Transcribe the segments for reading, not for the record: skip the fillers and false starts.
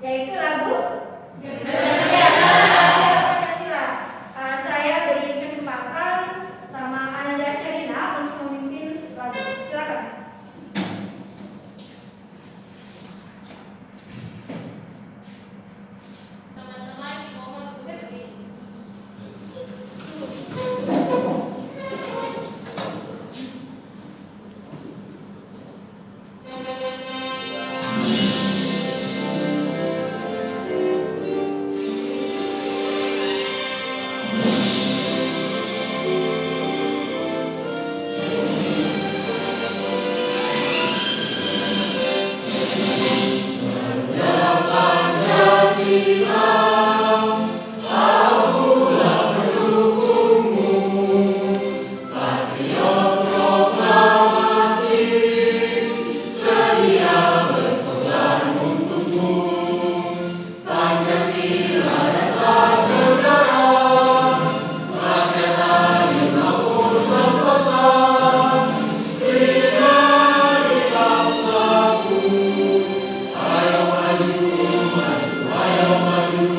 yaitu lagu ya, Pancasila. Saya beri kesempatan sama Ananda Sherina untuk memimpin lagu. Silakan. Teman-teman dimohon untuk berdiri. Ayo maju,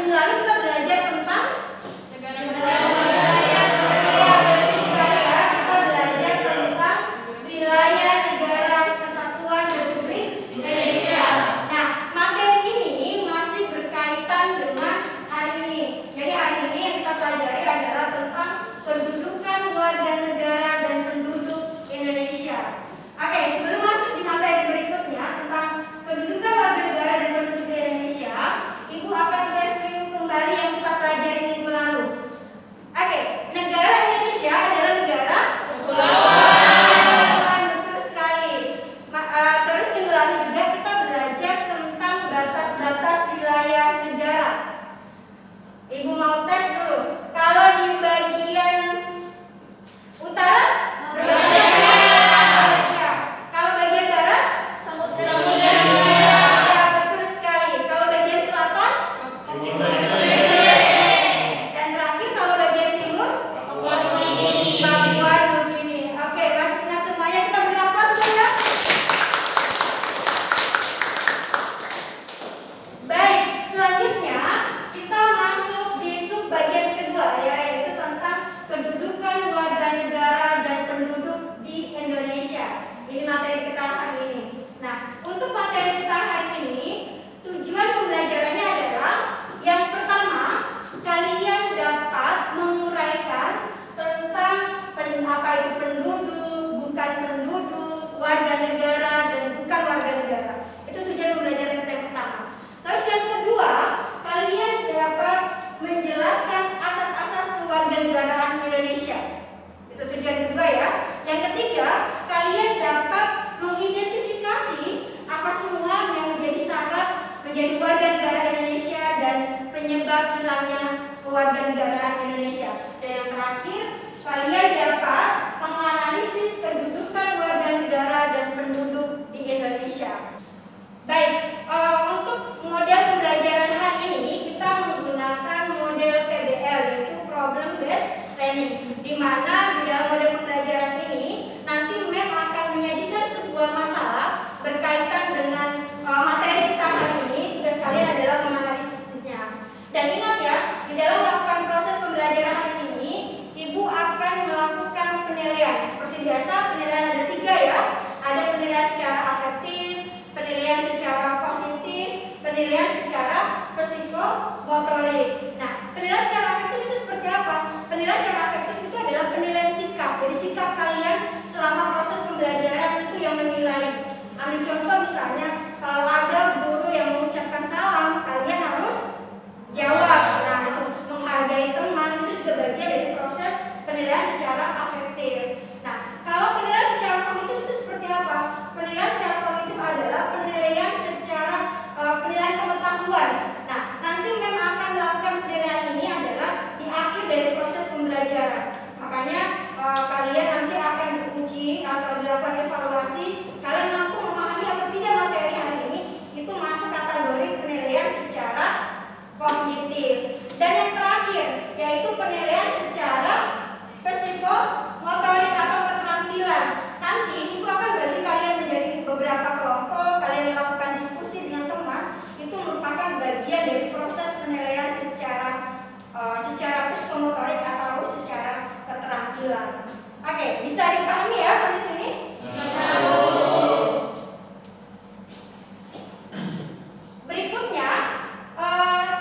minggu lalu kita belajar tentang wilayah negara kesatuan Republik Indonesia. Nah, materi ini masih berkaitan dengan hari ini. Jadi hari ini yang kita pelajari adalah tentang kedudukan warga negara dan penduduk Indonesia. Oke, sebelum masuk di materi berikutnya tentang kedudukan warga negara dan penduduk di Indonesia, Ibu akan review kembali yang kita pelajari minggu lalu. Oke, negara Indonesia adalah negara kepulauan. Betul sekali. Terus minggu lalu juga kita belajar tentang batas-batas wilayah negara. Ibu mau tes dulu. Kalau di bagian utara Malaysia. Kalau bagian barat ya, betul sekali. Kalau bagian selatan dan terakhir kalau bagian timur Papua Nugini. Oke, masih ingat semuanya? Kita beri aplaus dulu ya. Baik, selanjutnya kita masuk di sub bagian kedua ya, yaitu tentang kedudukan warga negara dan penduduk di Indonesia. Ini materi kita hari ini. Nah, untuk materi kita hari ini, tujuan pembelajarannya adalah yang pertama, kalian dapat menguraikan tentang apa itu penduduk, bukan penduduk, warga negara dan bukan warga negara. Itu tujuan pembelajaran kita yang pertama. Terus yang kedua, kalian dapat menjelaskan asas-asas kewarganegaraan Indonesia. Itu tujuan kedua ya. Yang ketiga, kalian dapat mengidentifikasi apa semua yang menjadi syarat menjadi warga negara Indonesia dan penyebab hilangnya kewarganegaraan Indonesia. Dan yang terakhir, kalian dapat menganalisis kedudukan warga negara dan penduduk di Indonesia. Baik, untuk model pembelajaran hari ini kita menggunakan model PBL, yaitu Problem Based Learning, di mana di dalam model pembelajaran ini nanti MEM akan menyajikan sebuah masalah berkaitan dengan materi kita hari ini. Tugas kalian adalah menganalisisnya. Dan ingat ya, di dalam melakukan proses pembelajaran hari ini, Ibu akan melakukan penilaian. Seperti biasa, penilaian ada 3 ya. Ada penilaian secara afektif, penilaian secara kognitif, penilaian secara psikomotorik. Nah, penilaian secara afektif itu seperti apa? Penilaian secara afektif itu adalah penilaian sikap. Jadi sikap kalian selama proses pembelajaran itu yang menilai. Ambil contoh misalnya, kalau ada guru yang mengucapkan salam, kalian harus jawab. Nah, itu menghargai teman, itu juga bagian dari proses penilaian secara afektif. Nah, kalau penilaian secara kognitif itu seperti apa? Penilaian secara kognitif adalah penilaian secara penilaian pengetahuan. Nah, nanti memang akan melakukan penilaian ini adalah di akhir dari proses pembelajaran. Makanya kalian nanti akan diuji atau dilakukan evaluasi. Kalian mampu memahami atau tidak materi hari ini, itu masuk kategori penilaian secara kognitif. Dan yang terakhir yaitu penilaian secara psikomotorik atau keterampilan. Nanti Ibu akan bagi kalian menjadi beberapa kelompok, kalian melakukan diskusi dengan teman. Itu merupakan bagian dari proses penilaian secara psikomotorik atau secara keterampilan. Oke, bisa dipahami ya sampai sini? Berikutnya,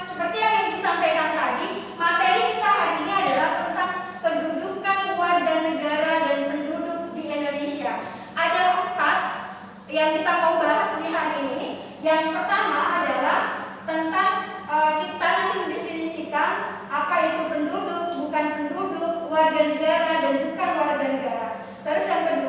seperti yang Ibu sampaikan tadi, materi kita hari ini adalah tentang kedudukan warga negara dan penduduk di Indonesia. Ada 4 yang kita mau bahas di hari ini. Yang pertama adalah tentang kita nanti mendefinisikan apa itu penduduk, bukan penduduk, warga negara dan bukan warga negara. Terus yang kedua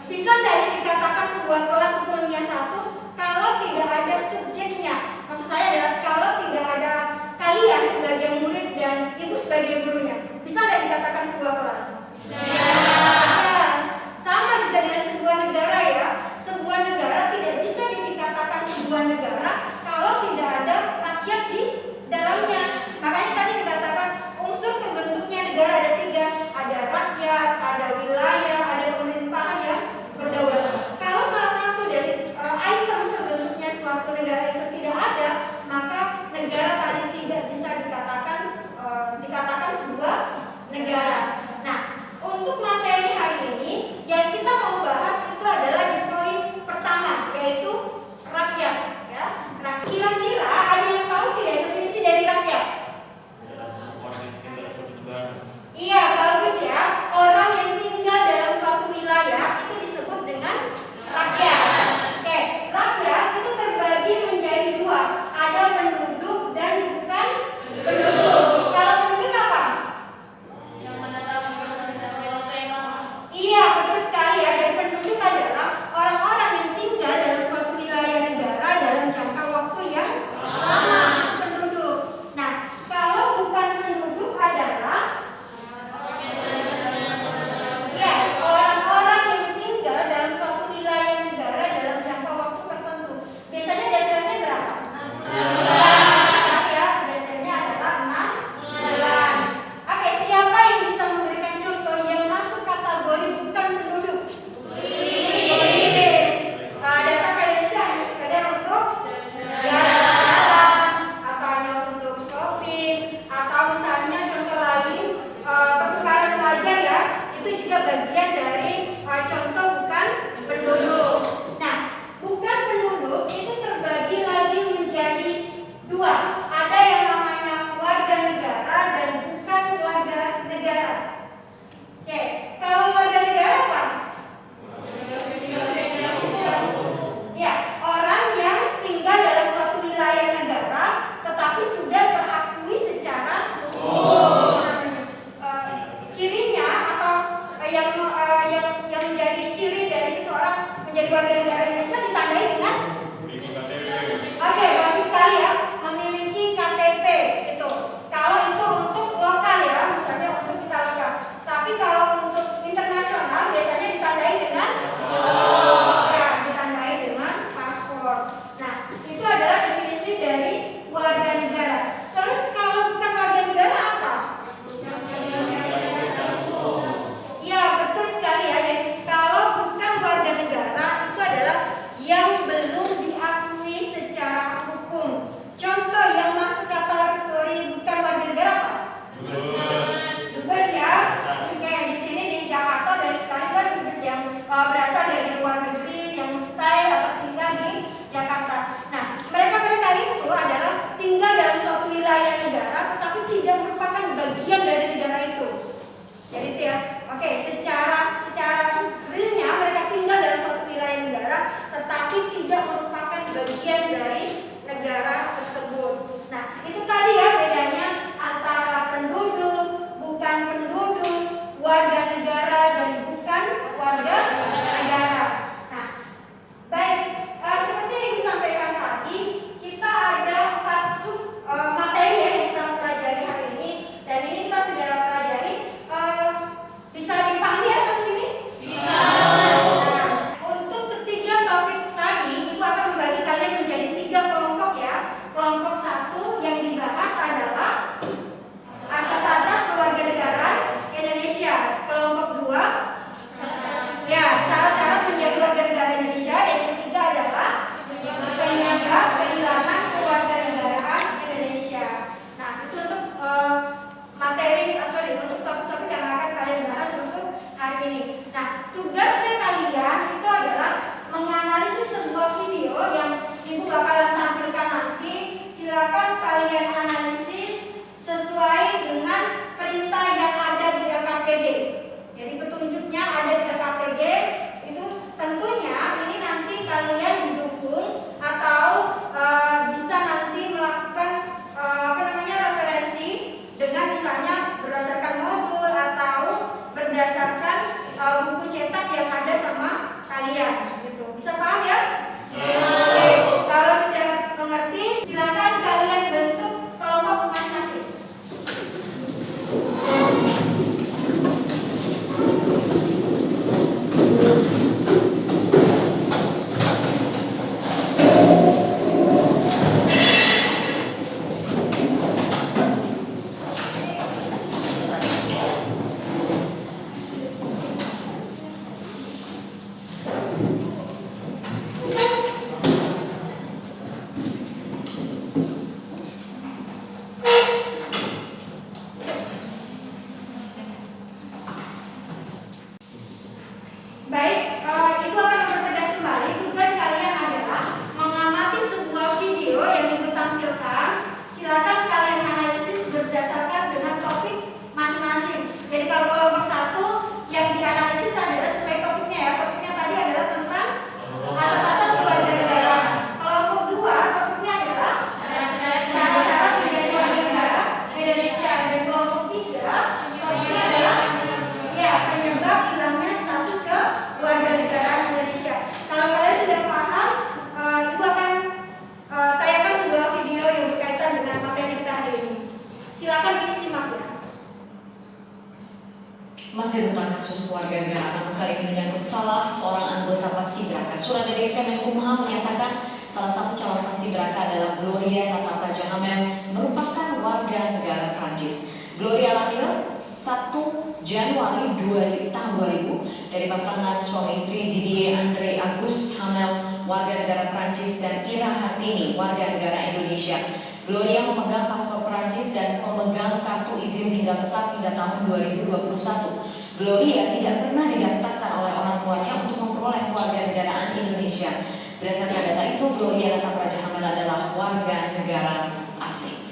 Bisa nggak dikatakan sebuah kelas sepenuhnya satu kalau tidak ada subjeknya? Maksud saya adalah kalau tidak ada kalian sebagai murid dan ibu sebagai gurunya. Bisa nggak dikatakan sebuah kelas? Yes. Sama juga dengan sebuah negara ya. Sebuah negara tidak bisa dikatakan sebuah negara kalau tidak ada rakyat di dalamnya. Makanya tadi dikatakan unsur terbentuknya negara ada 3, ada rakyat, ada wilayah, ada pemerintahan yang berdaulat. Kalau salah satu dari item terbentuknya suatu negara itu tidak ada, maka negara tadi tidak bisa dikatakan sebuah negara. Nah, untuk materi hari ini yang kita mau bahas itu adalah di poin pertama, yaitu rakyat. Ya, kira-kira ada yang tahu tidak definisi dari rakyat? Iya, bagus ya. Orang yang tinggal dalam suatu wilayah itu disebut dengan rakyat. Oke, rakyat itu terbagi menjadi 2. Ada penduduk dan bukan penduduk. Kalau penduduk apa? Yang menetap yang lama. Iya, betul sekali ya. Dan penduduk adalah orang-orang yang tinggal dalam suatu wilayah negara dalam jangka waktu yang lama. Itu penduduk. Nah, kalau bukan penduduk adalah ya, orang-orang yang tinggal dalam suatu wilayah negara dalam jangka waktu tertentu. Biasanya deadline-nya berapa? 6 bulan. Ya, deadline-nya adalah 6 bulan. Oke, siapa yang bisa memberikan contoh yang masuk kategori bukan penduduk? Turis. Datang ke Indonesia hanya sekedar untuk jalan, atau hanya untuk shopping, atau misalnya contoh lain pertukaran pelajar ya, itu juga bagian dari contoh bukan penduduk. Nah, bukan penduduk itu terbagi lagi menjadi 2. Ada yang namanya warga negara dan bukan warga negara. Oke, kalau warga negara apa? Ya, orang yang tinggal dalam suatu wilayah negara tetapi sudah terakui secara cirinya atau yang menjadi ciri dari seseorang menjadi warga negara Indonesia ditandai dengan oke, bagus sekali ya, memiliki KTP itu. Kalau itu untuk lokal ya, misalnya untuk kita lokal. Tapi kalau untuk internasional biasanya ditandai dengan ya, ditandai dengan paspor. Nah, itu adalah definisi dari warga negara. Terus kalau bukan warga negara apa? Ya, betul sekali ya. Jadi kalau bukan warga negara itu adalah paskibraka. Surat dari Kemenkumham menyatakan salah satu calon paskibraka adalah Gloria Nata Praja Hamel, merupakan warga negara Prancis. Gloria lahir 1 Januari tahun 2000 dari pasangan suami istri Didier Andre Auguste Hamel, warga negara Prancis, dan Ira Hartini, warga negara Indonesia. Gloria memegang paspor Prancis dan pemegang kartu izin tinggal tetap hingga tahun 2021. Gloria tidak pernah didaftarkan oleh orang tuanya untuk memperoleh kewarganegaraan Indonesia. Berdasarkan data itu, Gloria Nata Praja Hamel adalah warga negara asing.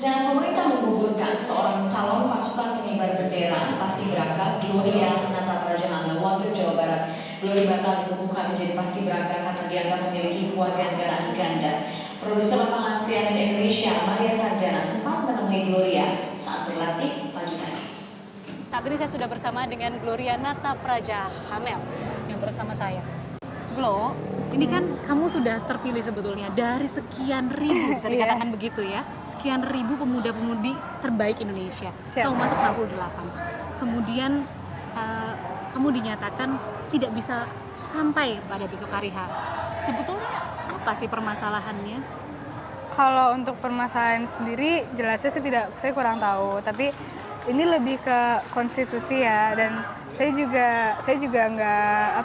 Dan pemerintah menggugurkan seorang calon pasukan pengibar bendera paskibraka Gloria Nata Praja Hamel, wakil Jawa Barat. Gloria batal dikukuhkan menjadi paskibraka karena dianggap memiliki kewarganegaraan ganda. Produser lapangan CNN Indonesia Maria Sarjana sempat menemui Gloria saat berlatih pagi tadi. Saat ini saya sudah bersama dengan Gloria Nata Praja Hamel yang bersama saya. Glo, ini kan kamu sudah terpilih sebetulnya dari sekian ribu, bisa dikatakan begitu ya, sekian ribu pemuda-pemudi terbaik Indonesia. Siap. Kamu masuk 68. Kemudian kamu dinyatakan tidak bisa sampai pada besok hari H. Sebetulnya apa sih permasalahannya? Kalau untuk permasalahan sendiri jelasnya saya kurang tahu, tapi ini lebih ke konstitusi ya, dan saya juga nggak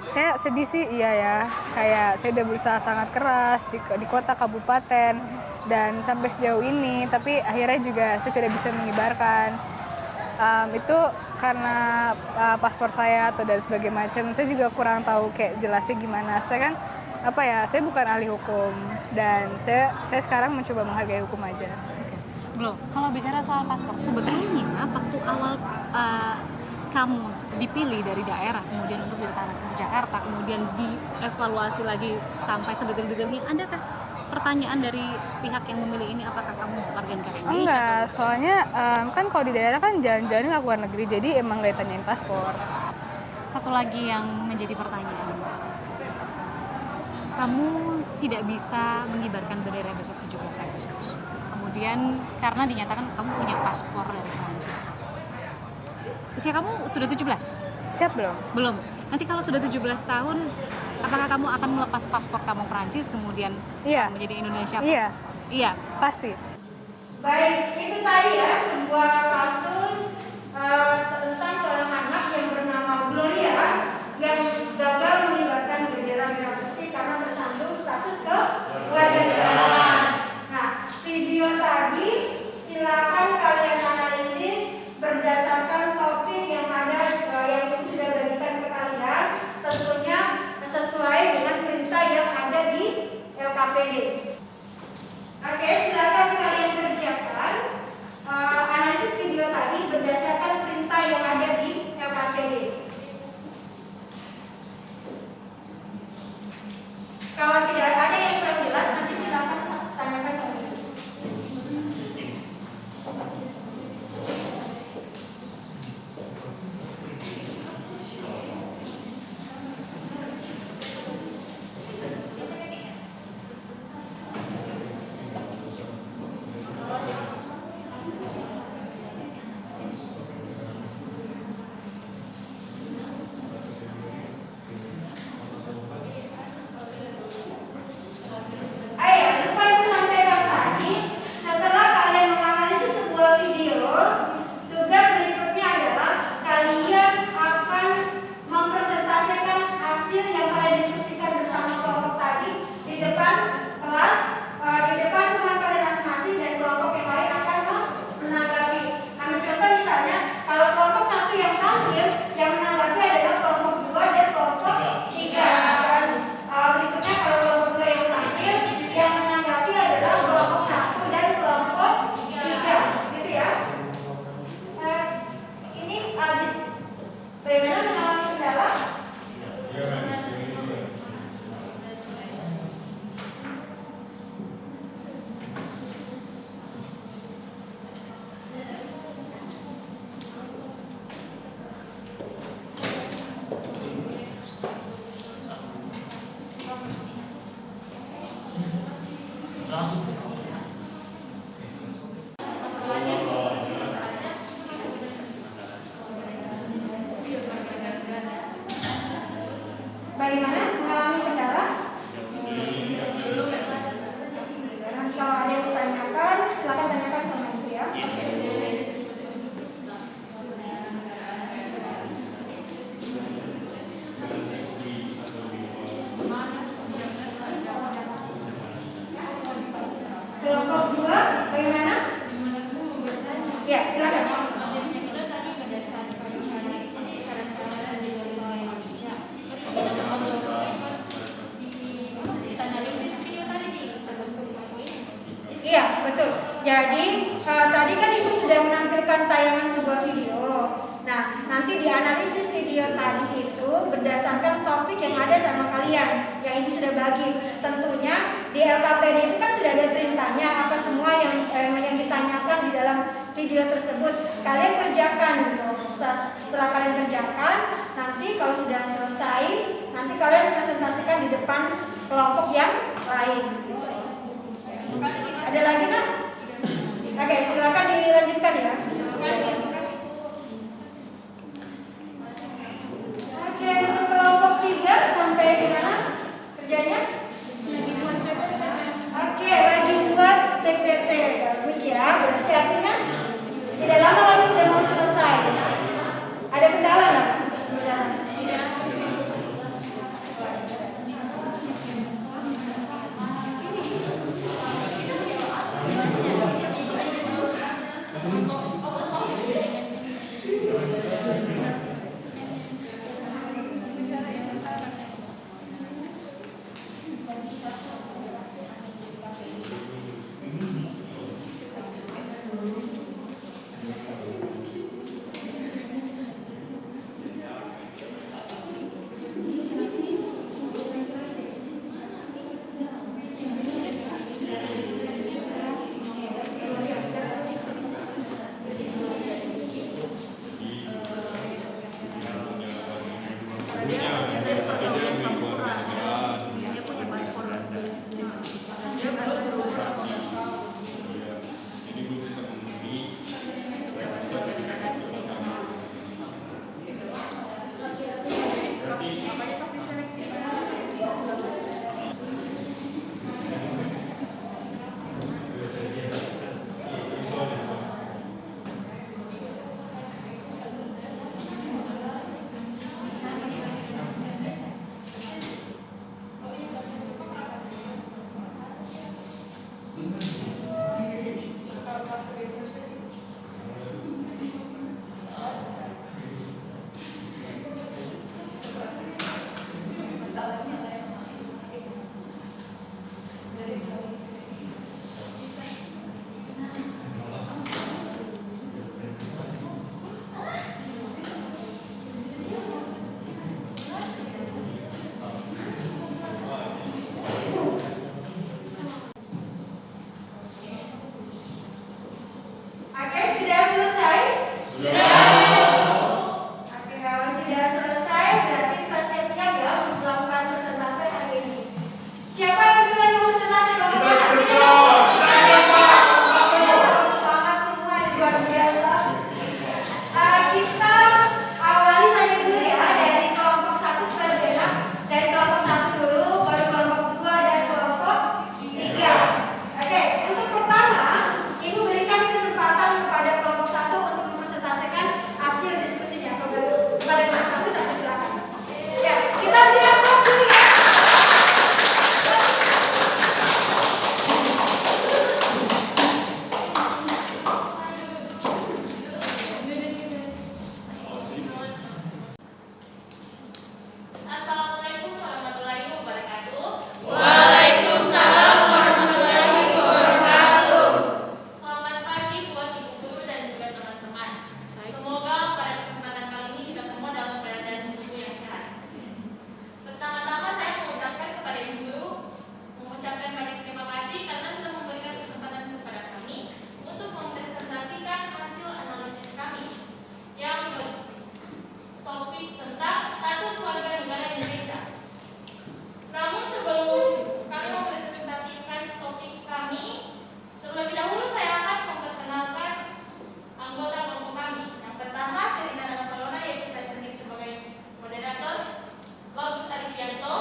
saya sedih sih ya, kayak saya udah berusaha sangat keras di kota kabupaten dan sampai sejauh ini, tapi akhirnya juga saya tidak bisa mengibarkan. Itu karena paspor saya atau dan sebagainya macam. Saya juga kurang tahu kayak jelasnya gimana. Saya kan saya bukan ahli hukum dan saya sekarang mencoba menghargai hukum aja. Glo, kalau bicara soal paspor, sebetulnya waktu awal kamu dipilih dari daerah, kemudian untuk diletakkan ke Jakarta, kemudian dievaluasi lagi sampai sedetil-detilnya, adakah pertanyaan dari pihak yang memilih ini apakah kamu warga negara Indonesia? Enggak, soalnya kan kalau di daerah kan jalan-jalan nggak keluar negeri, jadi emang nggak ditanyain paspor. Satu lagi yang menjadi pertanyaan, kamu tidak bisa mengibarkan bendera besok 17 Agustus. Kemudian karena dinyatakan kamu punya paspor dari Prancis. Usia kamu sudah 17? Siap belum? Belum. Nanti kalau sudah 17 tahun, apakah kamu akan melepas paspor kamu Prancis kemudian Iya. menjadi Indonesia? Iya. Iya. Pasti. Baik, itu tadi ya sebuah kasus tentang seorang anak yang bernama Gloria yang gagal mengibarkan bendera merah putih karena tersandung status kewarganegaraan. Nah, video tadi silakan kalian analisis berdasarkan topik yang ada yang ibu sudah bagikan ke kalian, tentunya sesuai dengan perintah yang ada di LKPD. Oke, silakan kalian kerjakan analisis video tadi berdasarkan perintah yang ada di LKPD. Kalau tidak ada yang kurang jelas, nanti silakan tanyakan sama ibu. Lupa ibu sampaikan tadi, setelah kalian menganalisis sebuah video, tugas berikutnya adalah kalian akan mempresentasikan hasil yang kalian diskusikan bersama kelompok tadi di depan kelas, di depan teman kalian masing-masing, dan kelompok yang lain akan menanggapi. Ambil contoh misalnya, kalau kelompok satu yang tampil, yang menanggapi adalah kelompok 2 dan kelompok 3. Dan berikutnya kalau kelompok 2 yang tampil, yang menanggapi adalah kelompok 1 dan kelompok 3, gitu ya. Ini habis bagaimana mengalami kendala? Bagaimana? Mengalami kendala? Kalau ada yang ditanyakan, silakan tanyakan sama ibu ya. Kelompok 2, bagaimana? Ya, silakan. Akhirnya kita tadi berdasarkan cara-cara di negara Indonesia. Kita analisis video tadi di channel poin. Iya, betul. Jadi tadi kan ibu sudah menampilkan tayangan sebuah video. Nah, nanti dianalisis video tadi itu berdasarkan topik yang ada sama kalian, yang ibu sudah bagi. Tentunya di LKPD itu kan sudah ada perintahnya apa semua yang ditanyakan di dalam video tersebut. Kalian kerjakan gitu. Setelah kalian kerjakan, nanti kalau sudah selesai, nanti kalian presentasikan di depan kelompok yang lain. Gitu. Ada lagi nak? Oke, silakan dilanjutkan ya. Oke, untuk kelompok 3 sampai di mana kerjanya? Oke, lagi buat PPT. Bagus ya, berarti artinya tidak lama lagi sudah mau selesai. Ada kendala nggak? Bagus Arifianto,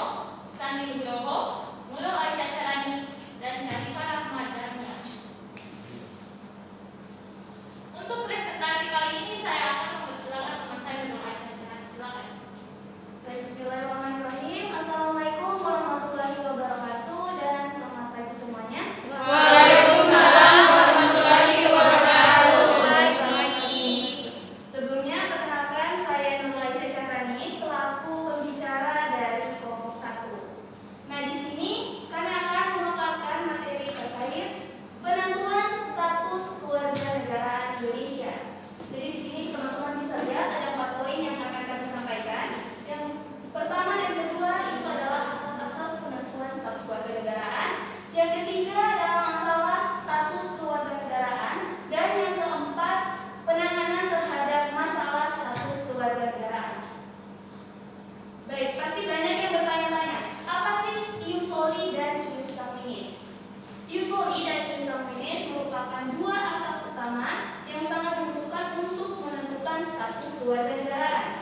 kewarganegaraan.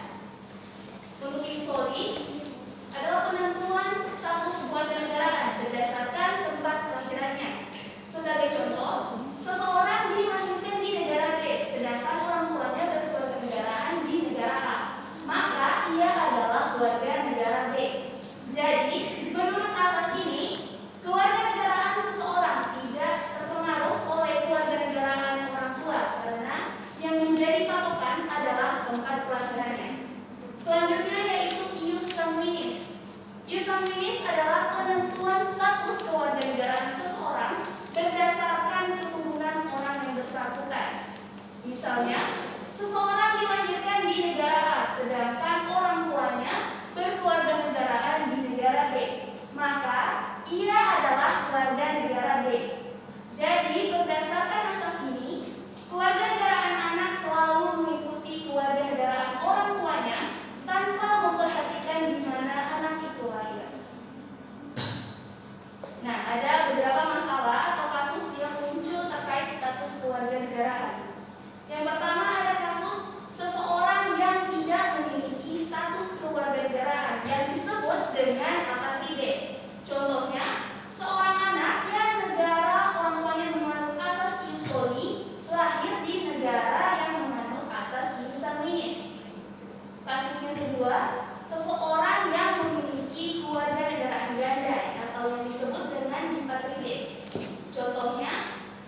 Untuk Iusoli adalah penentuan status kewarganegaraan berdasarkan tempat kelahirannya. Sebagai contoh, seseorang dilahirkan di negara B, sedangkan orang tuanya berkewarganegaraan di negara A, maka ia adalah warga negara B. Jadi, menurut asas ini, kewarganegaraan seseorang tidak terpengaruh oleh kewarganegaraan orang tua karena yang menjadi patokan adalah tempat kelahirannya. Selanjutnya yaitu ius sanguinis. Ius sanguinis adalah penentuan status kewarganegaraan seseorang berdasarkan keturunan orang yang bersangkutan. Misalnya, seseorang dilahirkan di negara A, sedangkan orang tuanya berkewarganegaraan di negara B, maka ia adalah warga negara B. Jadi, berdasarkan asas ini, kewarganegaraan anak selalu mengikuti kewarganegaraan orang tuanya tanpa memperhatikan di mana anak itu lahir. Nah, ada beberapa masalah atau kasus yang muncul terkait status kewarganegaraan. Yang pertama ada kasus seseorang yang tidak memiliki status kewarganegaraan yang disebut dengan apatride. Contohnya, seorang anak yang negara orang tuanya menganut asas ius soli lahir di negara yang menganut asas ius sanguinis. Kasus yang kedua, seseorang yang memiliki kewarganegaraan ganda atau yang disebut dengan bipatride. Contohnya,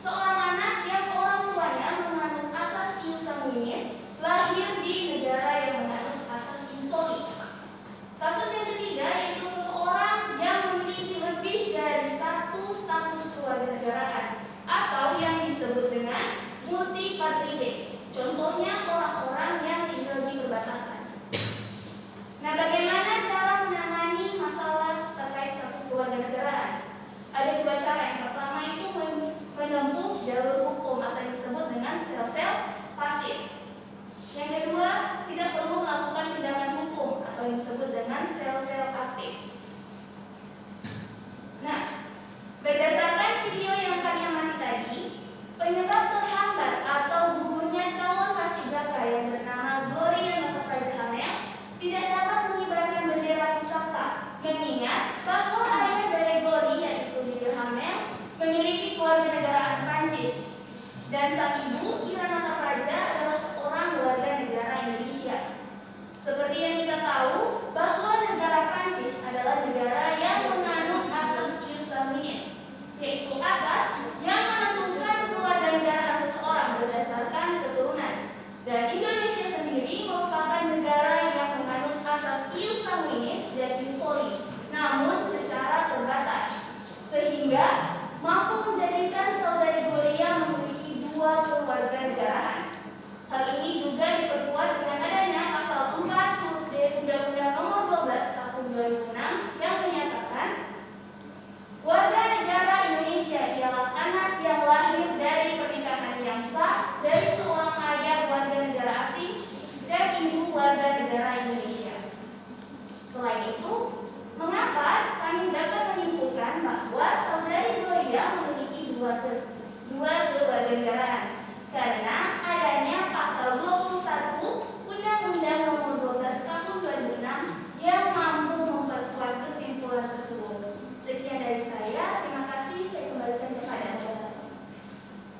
seorang anak yang orang tuanya menganut asas ius sanguinis lahir di negara yang menganut asas ius soli. Kasus yang ketiga yaitu seseorang yang memiliki lebih dari satu status kewarganegaraan atau yang disebut dengan multipatride. Contohnya orang-orang yang tinggal di perbatasan. Nah, bagaimana cara menangani masalah terkait status kewarganegaraan? Ada dua cara. Yang pertama itu menempuh jalur hukum atau yang disebut dengan sel-sel pasif. Yang kedua, tidak perlu melakukan tindakan hukum atau yang disebut dengan sel-sel aktif. Nah, berdasarkan video yang kami amati tadi, penyebab terhambat atau gugurnya calon paskibraka yang bernama Gloria Natapraja Hamel tidak dapat mengibarkan bendera pusaka, mengingat bahwa ayah dari Gloria yaitu Lydia Hamel memiliki kewarganegaraan Prancis dan sang ibu Ira Natapraja adalah seorang warga negara Indonesia. Seperti yang kita tahu bahwa negara Prancis adalah negara yang menganut asas ius sanguinis, yaitu asas yang menentukan kewarganegaraan seseorang berdasarkan keturunan. Dan Indonesia sendiri merupakan negara yang menganut asas ius sanguinis dan ius soli, namun secara terbatas, sehingga mampu menjadikan saudari Gloria memiliki dua kewarganegaraan. Hal ini juga diperkuat dengan adanya pasal 4 huruf D Undang-Undang Nomor 12 Tahun 2006 yang menyatakan warga negara Indonesia ialah anak yang lahir dari pernikahan yang sah dari seorang ayah warga negara asing dan ibu warga negara Indonesia. Selain itu, mengapa kami dapat menyimpulkan bahwa saudari Gloria memiliki dua kewarganegaraan? Karena adanya pasal 21 Undang-Undang Nomor 12 Tahun 2006 yang mampu memperkuat kesimpulan tersebut. Sekian dari saya. Terima kasih. Saya kembalikan kepada Anda.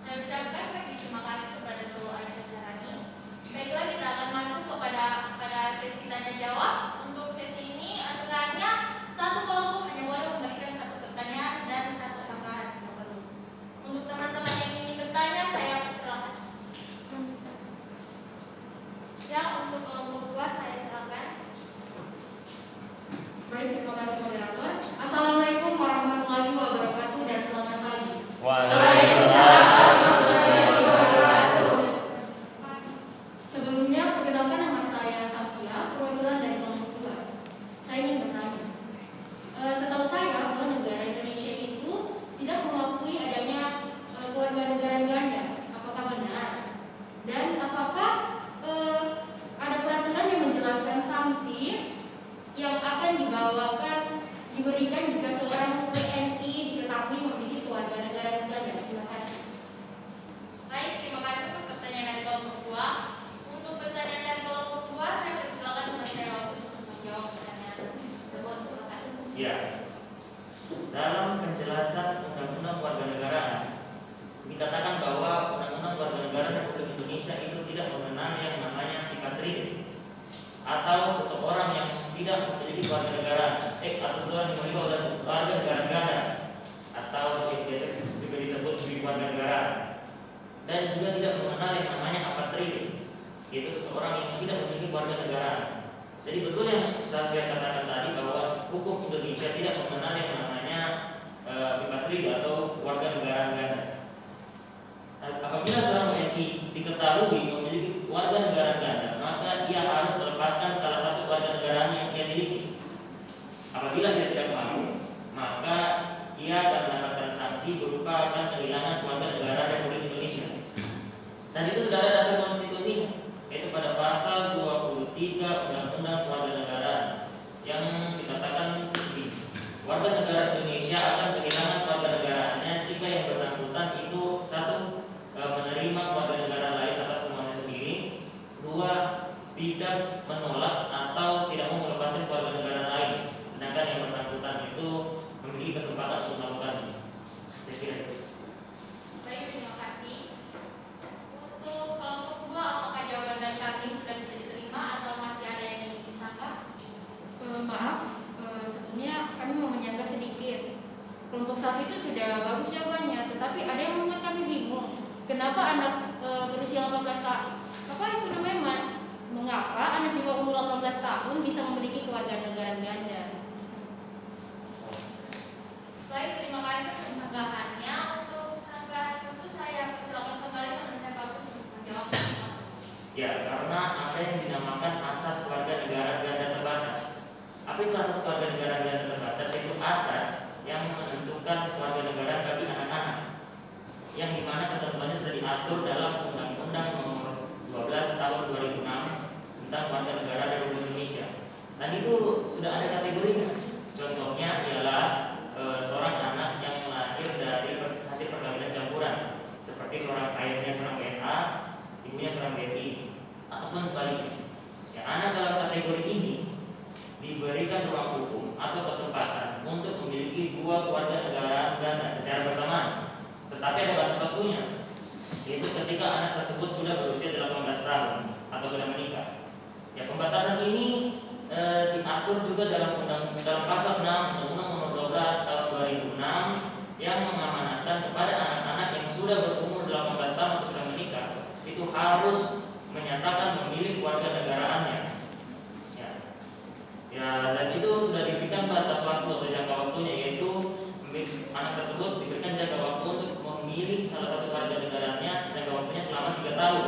Saya ucapkan terima kasih kepada seluruh ahli ini. Baiklah, kita akan masuk kepada sesi tanya jawab. Untuk sesi ini aturannya satu kelompok hanya boleh memberikan satu pertanyaan dan satu sanggahan. Untuk teman-teman yang ingin bertanya, saya persilakan. Ya, untuk kelompok 2 saya silakan. Baik, terima kasih moderator. Assalamualaikum warahmatullahi wabarakatuh dan selamat pagi. Waalaikumsalam. Sebelumnya, perkenalkan nama saya Safia, perwakilan dari kelompok 2. Saya ingin bertanya. Setahu saya bahwa negara Indonesia itu tidak mengakui adanya kewarganegaraan ganda. Apakah benar? Dan apakah ada peraturan yang menjelaskan sanksi yang akan diberikan jika seorang WNI diketahui memiliki kewarganegaraan ganda? Terima kasih. Baik, terima kasih untuk pertanyaan dari kelompok 2. Untuk pertanyaan dari kelompok saya persilakan teman saya Agus untuk menjawab pertanyaan tersebut. Silakan. Ya. Dalam penjelasan Undang-Undang Kewarganegaraan dikatakan bahwa Undang-Undang Kewarganegaraan Republik Indonesia itu tidak mengenal yang namanya ipatridik atau seseorang yang tidak memiliki kewarganegaraan, atau seseorang yang memiliki warga negara ganda atau biasa juga disebut kewarganegaraan, dan juga tidak mengenal yang namanya apatridik, yaitu seseorang yang tidak memiliki kewarganegaraan. Jadi betul yang saya katakan tadi bahwa hukum Indonesia tidak mengenal yang namanya apatridik atau warga negara ganda. Apabila seorang WNI diketahui memiliki warga negara ganda, maka dia harus melepaskan salah satu warga negaraan yang dia miliki. Apabila dia tidak mampu, maka ia akan mendapatkan sanksi berupa akan kehilangan warga negara Republik Indonesia. Dan itu sudah ada dasar konstitusinya, yaitu pada pasal 23 Undang-Undang Kewarganegaraan yang dikatakan warga negara Indonesia akan kehilangan warga negaraannya jika yang bersangkutan itu satu, menerima warga negara lain atas kemauannya sendiri, dua, tidak menolak atau tidak mau melepaskan warga negara lain, sedangkan yang bersangkutan itu memiliki kesempatan untuk melakukannya. Saya kira itu. Baik, terima kasih. Untuk kelompok kedua, apakah jawaban dari kami sudah bisa diterima atau masih ada yang ingin disangka? Maaf, sebelumnya kami mau menyangka sedikit. Kelompok satu itu sudah bagus jawabannya, tetapi ada yang membuat kami bingung. Kenapa anak berusia 18 tahun? Apa itu namanya? Mengapa anak di bawah umur 18 tahun bisa memiliki kewarganegaraan ganda? Baik, terima kasih atas sanggahannya. Untuk sanggahan itu saya persilakan kembali teman saya Bagus untuk menjawab. Ya, karena apa yang dinamakan asas warga negara ganda terbatas. Apa itu asas warga negara ganda terbatas? Yaitu asas yang menentukan warga negara bagi anak-anak, yang dimana ketentuannya sudah diatur dalam Undang-Undang Nomor 12 Tahun 2006 tentang warga negara Republik Indonesia. Dan itu sudah ada kategorinya. Contohnya ialah seorang anak yang lahir dari hasil perkawinan campuran, seperti seorang ayahnya seorang BNA, ibunya seorang BNI, ataupun sebaliknya. Ya, anak dalam kategori ini diberikan ruang hukum atau kesempatan untuk memiliki dua keluarga negara ganda secara bersamaan. Tetapi ada batas waktunya, yaitu ketika anak tersebut sudah berusia 18 tahun atau sudah menikah. Ya, pembatasan ini diatur juga dalam pasal 6 Undang-Undang Nomor 12 Tahun 2006 yang mengamanatkan kepada anak-anak yang sudah berumur 18 tahun atau sudah menikah itu harus menyatakan memilih warga negaraannya. Ya, dan itu sudah diberikan batas waktu atau jangka waktunya, yaitu anak tersebut diberikan jangka waktu untuk memilih salah satu warga negaranya, jangka waktunya selama 3 tahun,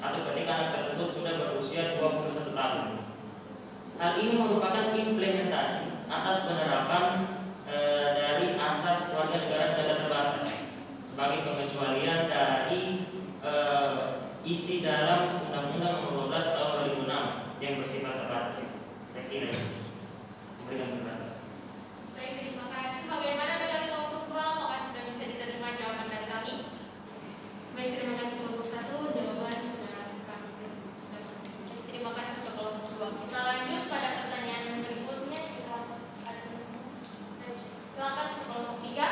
atau ketika anak tersebut sudah berusia 21 tahun. Hal ini merupakan implementasi atas penerapan dari asas warga negara ganda terbatas sebagai pengecualian dari isi dalam Undang-Undang Nomor 12 Tahun 2006 yang bersifat terbatas. Saya kira memberikan penjelasan. Baik, terima kasih. Bagaimana dengan kelompok dua? Apakah sudah bisa diterima jawaban dari kami? Baik, terima kasih kelompok satu, jawaban sudah kami. Terima kasih untuk kelompok dua. Kita lanjut pada pertanyaan berikutnya. Silakan untuk kelompok tiga.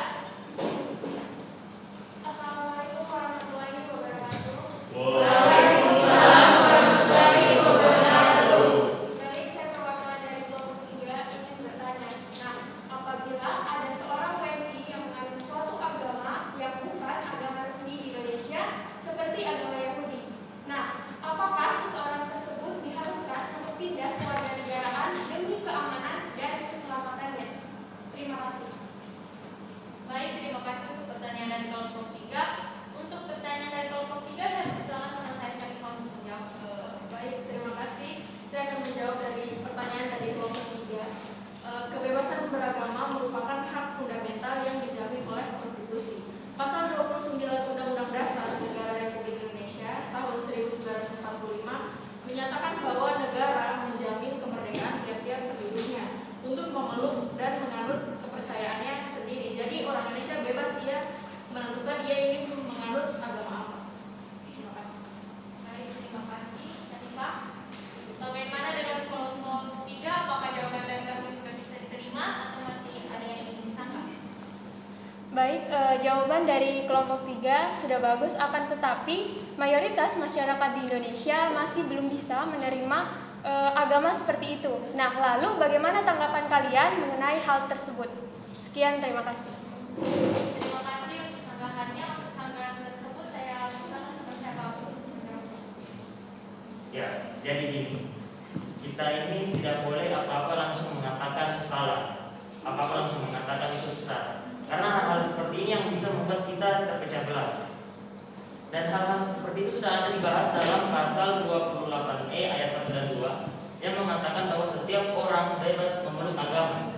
Assalamualaikum warahmatullahi wabarakatuh. Waalaikumsalam warahmatullahi wabarakatuh. Baik, saya perwakilan dari kelompok tiga ingin bertanya. Nah, apabila ada seorang WNI yang mengambil suatu agama yang bukan agama resmi di Indonesia, seperti agama Yahudi. Nah, apakah seseorang tersebut diharuskan untuk pindah ke warganegaraan demi keamanan dan keselamatannya? Terima kasih. Baik, terima kasih untuk pertanyaan dari kelompok tiga. Untuk pertanyaan dari kelompok tiga, saya persilakan teman saya Syarifah untuk menjawab. Baik, terima kasih. Saya akan menjawab dari pertanyaan dari kelompok 3. Kebebasan beragama merupakan hak fundamental yang dijamin oleh konstitusi. Pasal 29 Undang-Undang Dasar Negara Republik Indonesia tahun 1945 menyatakan bahwa negara menjamin kemerdekaan tiap-tiap penduduknya untuk memeluk dan menganut kepercayaannya sendiri. Jadi orang Indonesia bebas ia menentukan ia Baik, jawaban dari kelompok 3 sudah bagus, akan tetapi mayoritas masyarakat di Indonesia masih belum bisa menerima agama seperti itu. Nah, lalu bagaimana tanggapan kalian mengenai hal tersebut? Sekian, terima kasih. Terima kasih untuk sanggahannya. Untuk sanggahan tersebut saya silakan kepada saya Pak Agus. Ya, jadi gini, kita ini tidak boleh apa-apa langsung mengatakan salah, apa-apa langsung mengatakan itu sesat. Karena hal-hal seperti ini yang bisa membuat kita terpecah belah. Dan hal-hal seperti itu sudah ada dibahas dalam pasal 28E ayat 1 dan 2 yang mengatakan bahwa setiap orang bebas memeluk agama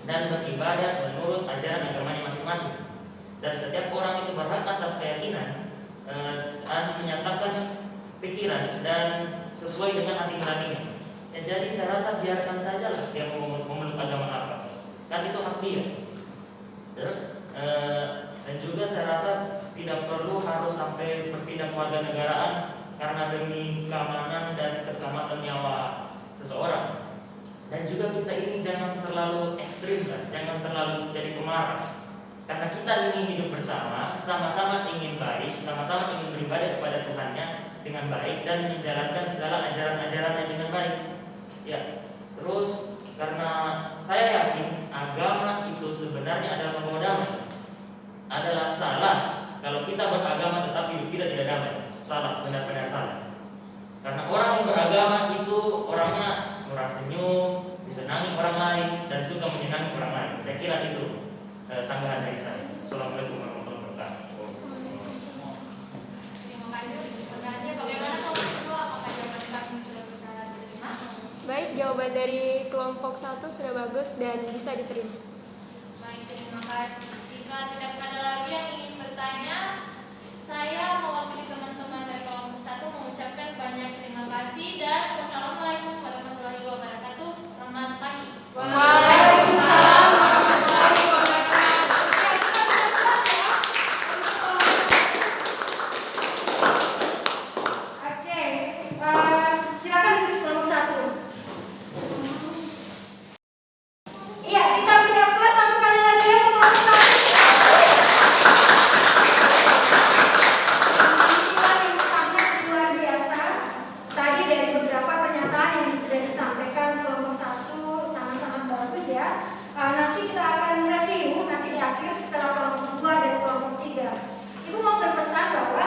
dan beribadah menurut ajaran agamanya masing-masing. Dan setiap orang itu berhak atas keyakinan dan menyatakan pikiran dan sesuai dengan hati nuraninya. Ya, jadi saya rasa biarkan saja lah dia mau memeluk agama apa, kan itu hak dia. Terus dan juga saya rasa tidak perlu harus sampai berpindah kewarganegaraan karena demi keamanan dan keselamatan nyawa seseorang. Dan juga kita ini jangan terlalu ekstrim lah, jangan terlalu jadi pemarah. Karena kita ingin hidup bersama, sama-sama ingin baik, sama-sama ingin beribadah kepada Tuhannya dengan baik dan menjalankan segala ajaran-ajarannya dengan baik. Ya, terus karena saya yakin agama itu sebenarnya adalah membawa damai. Adalah salah kalau kita beragama tetapi hidup kita tidak damai. Salah, benar-benar salah. Karena orang yang beragama itu orangnya murah senyum, disenangi orang lain dan suka menyenangi orang lain. Saya kira itu sanggahan dari saya. Assalamualaikum warahmatullahi wabarakatuh. Terima kasih untuk sanggahannya. Bagaimana kalau kedua, apakah jawaban kami sudah bisa diterima? Baik, jawaban dari kelompok 1 sudah bagus dan bisa diterima. Baik, terima kasih. Jika tidak ada lagi yang ingin bertanya, saya mewakili teman-teman dari kelompok 1 mengucapkan banyak terima kasih dan wassalamualaikum warahmatullahi wabarakatuh. Selamat pagi. Waalaikumsalam warahmatullahi wabarakatuh. Oke, silakan duduk kelompok 1. Iya, kita pindah kelas satu kali lagi ya kelompok 1. Pembicaraan yang sangat luar biasa. Tadi dari beberapa pernyataan yang sudah disampaikan kelompok 1 sangat-sangat bagus ya. Nanti kita akan review nanti di akhir setelah kelompok 2 dan kelompok 3. Ibu mau berpesan bahwa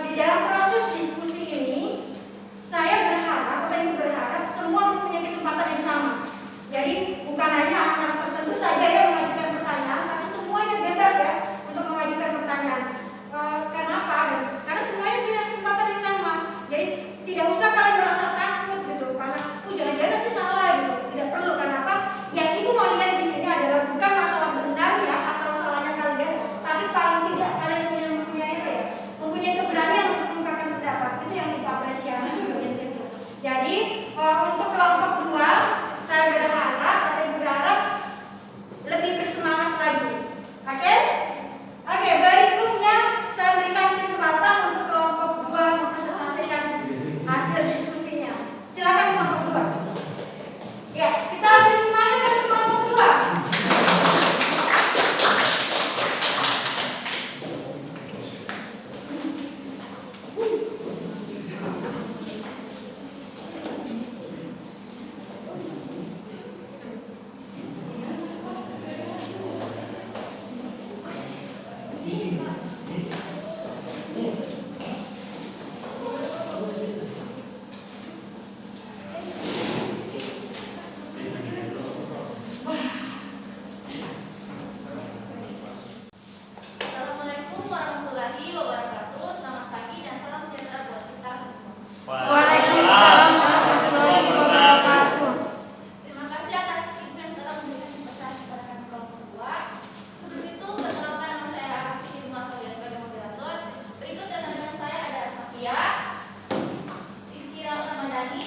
di dalam proses diskusi ini saya berharap atau ibu berharap semua mempunyai kesempatan yang sama. Jadi bukan hanya anak-anak tertentu saja yang mengajukan pertanyaan, tapi semuanya bebas ya untuk mengajukan pertanyaan. Kenapa? Karena semuanya punya kesempatan yang sama. Jadi tidak usah kalian merasa takut gitu, karena jangan-jangan nanti salah gitu. Tidak perlu. Kenapa? Yang ibu mau lihat di sini adalah bukan masalah benarnya atau salahnya kalian, tapi paling tidak kalian mempunyai keberanian untuk mengungkapkan pendapat. Itu yang kita apresiasi di bagian situ. Jadi untuk kelompok 2 saya berharap atau ibu berharap lebih bersemangat lagi. Oke? Oke, berikutnya saya berikan kesempatan untuk kelompok 2 mempresentasikan hasil diskusinya. Silakan kelompok 2. Ya, kita beri semangat untuk kelompok 2. Assalamualaikum warahmatullahi wabarakatuh. Selamat pagi dan salam sejahtera buat kita semua. Waalaikumsalam warahmatullahi wabarakatuh. Terima kasih atas ibu yang telah memberikan kesempatan kepada kami kelompok 2. Sebelum itu, perkenalkan nama saya Siti Mafalia sebagai moderator. Berikut rekan-rekan saya ada Safia, Rizky Ramadhani,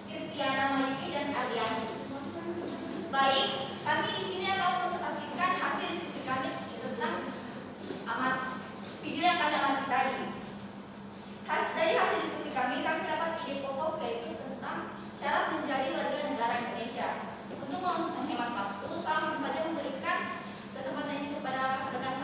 Kristiana Mayuki, dan Ariani. Baik, kami di sini akan mempresentasikan hasil diskusi kami tentang video yang kami amati tadi. Dari hasil diskusi kami mendapat ide pokok yaitu tentang syarat menjadi warga negara Indonesia. Untuk menghemat waktu, saya langsung saja memberikan kesempatan ini kepada rekan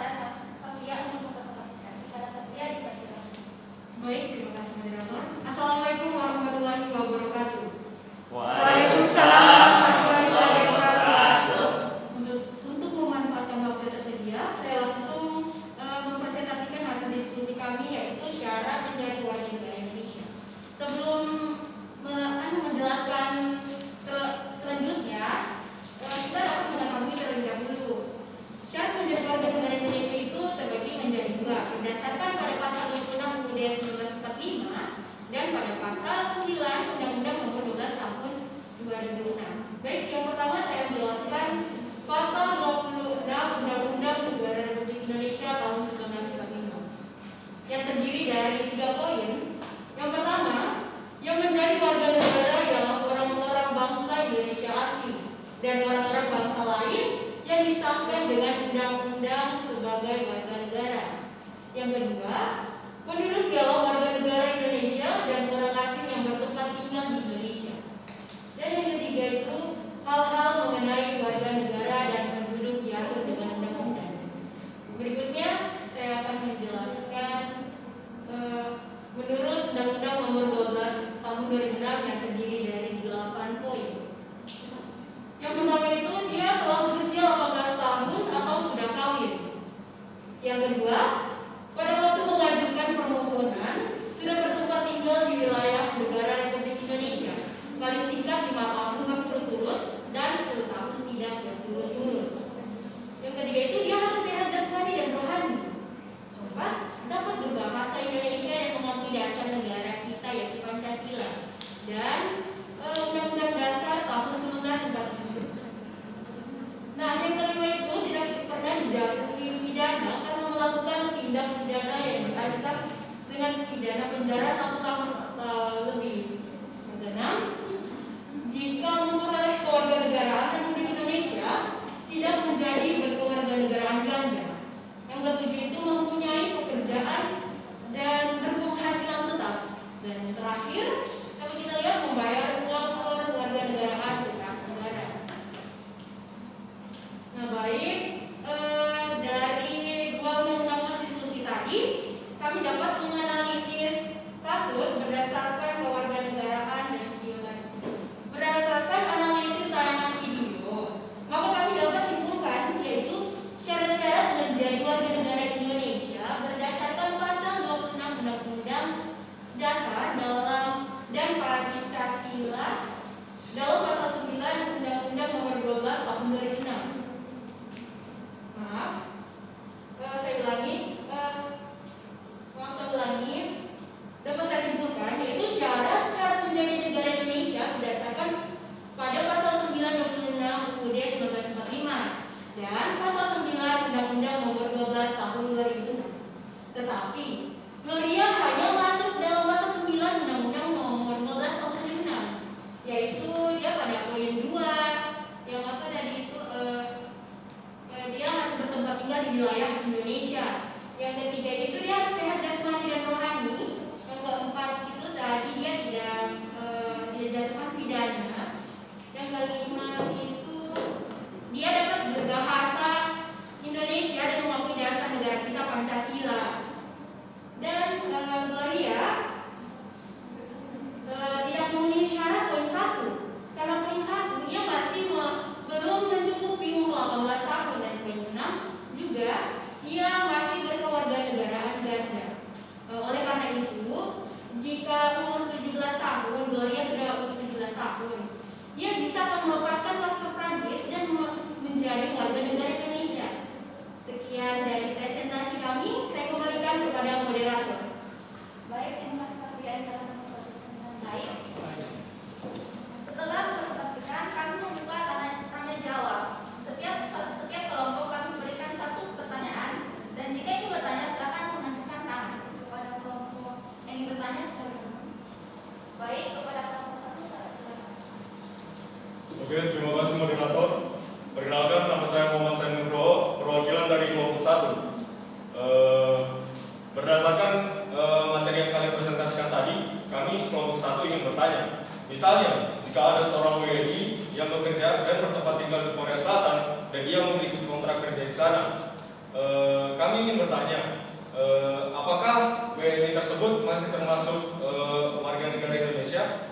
Baik, yang pertama saya menjelaskan pasal 26 Undang-Undang Negara Republik Indonesia tahun 1945 yang terdiri dari 3 poin. Yang pertama, yang menjadi warga negara ialah orang-orang bangsa Indonesia asli dan orang-orang bangsa lain yang disangka dengan undang-undang sebagai warga negara. Yang kedua, penduduk ialah warga negara Indonesia dan orang asing yang bertempat tinggal di Indonesia. Dan yang ketiga itu hal-hal mengenai warga negara dan penduduk diatur dengan undang-undang. Berikutnya saya akan menjelaskan menurut Undang-Undang Nomor 12 Tahun 2006 yang terdiri dari 8 poin. Yang pertama itu dia telah berusia 18 tahun atau sudah kawin. Yang kedua, pada waktu mengajukan permohonan sudah bertempat tinggal di wilayah negara Republik Indonesia paling singkat 5 tahun berturut-turut dan 10 tahun tidak berturut-turut. Yang ketiga itu dia harus sehat jasmani dan rohani. Keempat, dapat berbahasa Indonesia dan mengakui dasar negara kita yaitu Pancasila dan Undang-Undang Dasar tahun 1945. Nah, yang kelima itu tidak pernah dijatuhi pidana karena melakukan tindak pidana yang diancam dengan pidana penjara 1 tahun lebih. Yang keenam, jika memperoleh kewarganegaraan Republik Indonesia tidak menjadi berkewarganegaraan ganda. Yang ketujuh itu mempunyai pekerjaan dan berpenghasilan tetap. Dan yang terakhir, kalau kita lihat membayar uang kewarganegaraan ke kas negara. Nah, baik, dari 2 undang-undang konstitusi tadi, kami dapat menganalisis kasus berdasarkan kewarganegaraan dan video tadi. Berdasarkan analisis tayangan video, maka kami dapat simpulkan yaitu syarat-syarat menjadi warga negara Indonesia berdasarkan pasal 26 Undang-Undang Dasar dan Pancasila dalam pasal 9 Undang-Undang Nomor 12 Tahun 2006. Maaf, saya ulangi. Dapat saya simpulkan yaitu syarat-syarat menjadi negara Indonesia berdasarkan pada pasal 9 26 UUD 1945 dan pasal 9 Undang-Undang Nomor 12 Tahun 2006. Tetapi Gloria hanya masuk dalam pasal 9 Undang-Undang Nomor 12 Tahun 2006, yaitu dia pada poin 2 yang apa tadi itu dia harus bertempat tinggal di wilayah Indonesia. Yang ketiga itu dia harus sehat jasmani dan rohani. Yang keempat itu tadi dia tidak jatuhkan pidana. Yang kelima itu dia dapat berbahasa Indonesia dan mengakui dasar negara kita Pancasila. Dan Gloria tidak memenuhi syarat poin 1. Karena poin 1 dia masih belum mencukupi umur 18 tahun dan poin 6 juga ia masih berkewarganegaraan ganda. Oleh karena itu, jika umur 17 tahun, Gloria sudah umur 17 tahun, ia bisa melepaskan paspor Prancis dan menjadi warga negara Indonesia. Sekian dari presentasi kami, saya kembalikan kepada moderator. Baik, terima kasih Safian dalam baik. Setelah mempresentasikan, kami membuka tanya jawab. Setiap kelompok kami memberikan 1 pertanyaan dan jika ingin bertanya silakan mengajukan tangan kepada kelompok yang ingin bertanya silakan. Baik, kepada kelompok 1 silakan. Oke, terima kasih moderator. Perkenalkan, nama saya Muhammad Sain Nugroho, perwakilan dari kelompok 1. Berdasarkan materi yang kalian presentasikan tadi, kami kelompok 1 ingin bertanya. Misalnya, jika ada seorang WNI yang bekerja dan bertempat tinggal di Korea Selatan dan ia memiliki kontrak kerja di sana, kami ingin bertanya, apakah WNI tersebut masih termasuk warga negara Indonesia?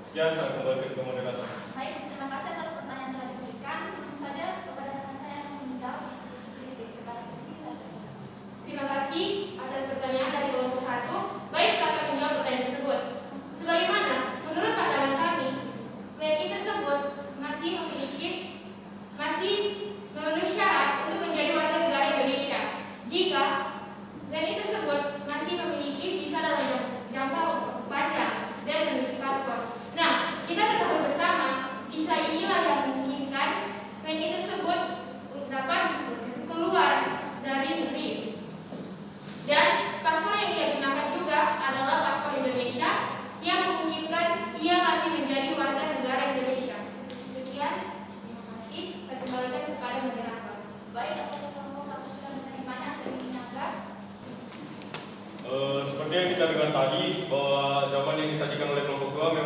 Sekian, saya kembali ke moderator. Baik, terima kasih atas pertanyaan yang telah diberikan. Langsung saja kepada rekan saya yang menjawab. Terima kasih atas pertanyaan dari kelompok 1. Baik, saya akan menjawab pertanyaan tersebut. Sebagaimana menurut pandangan kami, WNI tersebut masih memenuhi syarat untuk menjadi warga negara Indonesia jika WNI tersebut masih memiliki visa dalam jangka panjang dan memiliki paspor. Nah, kita ketahui bersama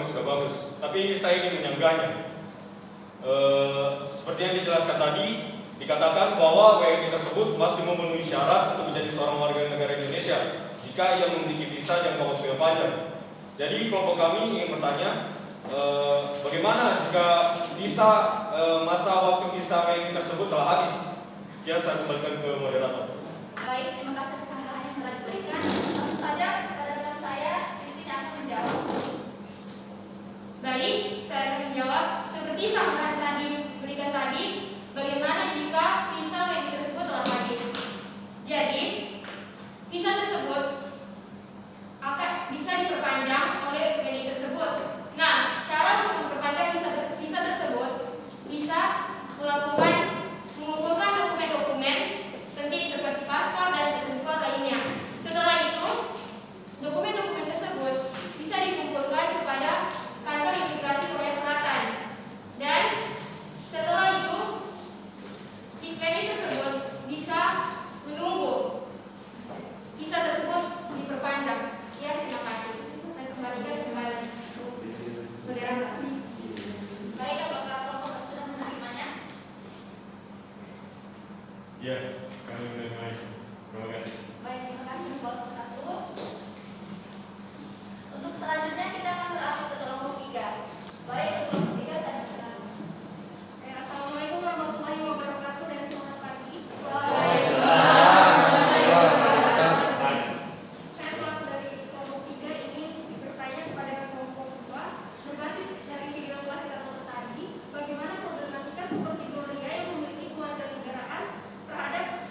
sudah bagus, tapi saya ingin menyanggahnya. Seperti yang dijelaskan tadi, dikatakan bahwa WNI tersebut masih memenuhi syarat untuk menjadi seorang warga negara Indonesia jika ia memiliki visa jangka waktu yang panjang. Jadi kelompok kami ingin bertanya, bagaimana jika masa waktu visa WNI tersebut telah habis? Sekian, saya kembalikan ke moderator. Baik, terima kasih atas saran yang telah diberikan. Langsung saja kepada rekan saya, di sini akan menjawab. Baik, saya akan menjawab seperti saran yang diberikan tadi. Bagaimana jika visa WNI tersebut telah habis? Jadi, visa tersebut akan bisa diperpanjang oleh WNI tersebut. Nah, cara untuk memperpanjang visa tersebut bisa mengumpulkan dokumen-dokumen penting seperti paspor dan ketentuan lainnya. Setelah itu, dokumen-dokumen tersebut bisa dikumpulkan kepada kantor imigrasi Korea Selatan. Dan setelah itu, WNI tersebut bisa menunggu visa tersebut diperpanjang. Sekian, terima kasih. Dan kembalikan kembali. Saudara, baik, apakah kelompok sudah menerimanya? Ya, kami menerima. Terima kasih. Baik, terima kasih kelompok 1. Untuk selanjutnya kita akan beralih ke kelompok 3. Baik, kelompok 3 saya persilakan. Assalamualaikum warahmatullahi wabarakatuh dan selamat pagi. Saya selaku dari kelompok 3 ini bertanya kepada kelompok 2 berbasis dari video yang telah kita tonton tadi, bagaimana problematika seperti Gloria yang memiliki kewarganegaraan terhadap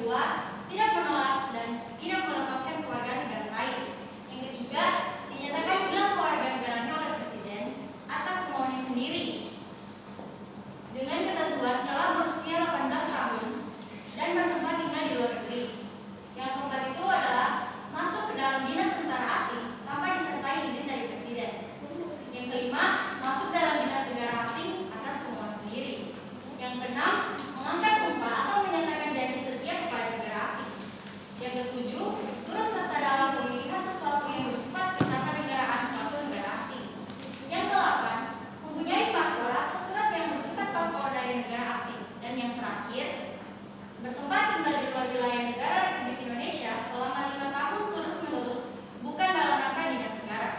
kedua, tidak menolak dan tidak melepaskan keluarga negara lain. Yang ketiga, dinyatakan hilang keluarga negaranya oleh Presiden atas kemauannya sendiri dengan ketentuan telah berusia 18 tahun dan bertempat tinggal di luar negeri. Yang keempat itu adalah masuk ke dalam dinas tentara asing tanpa disertai izin dari Presiden. Yang kelima, masuk dalam dinas negara asing atas kemauan sendiri. Yang keenam, mengangkat sumpah atau menyatakan janji setia kepada negara asing. Yang ketujuh, turut serta dalam pemilihan sesuatu yang bersifat ketatanegaraan suatu negara asing. Yang kedelapan, mempunyai paspor atau surat yang bersifat paspor dari negara asing. Dan yang terakhir, bertempat tinggal di luar wilayah negara Republik Indonesia selama 5 tahun terus-menerus, bukan dalam rangka dinas negara.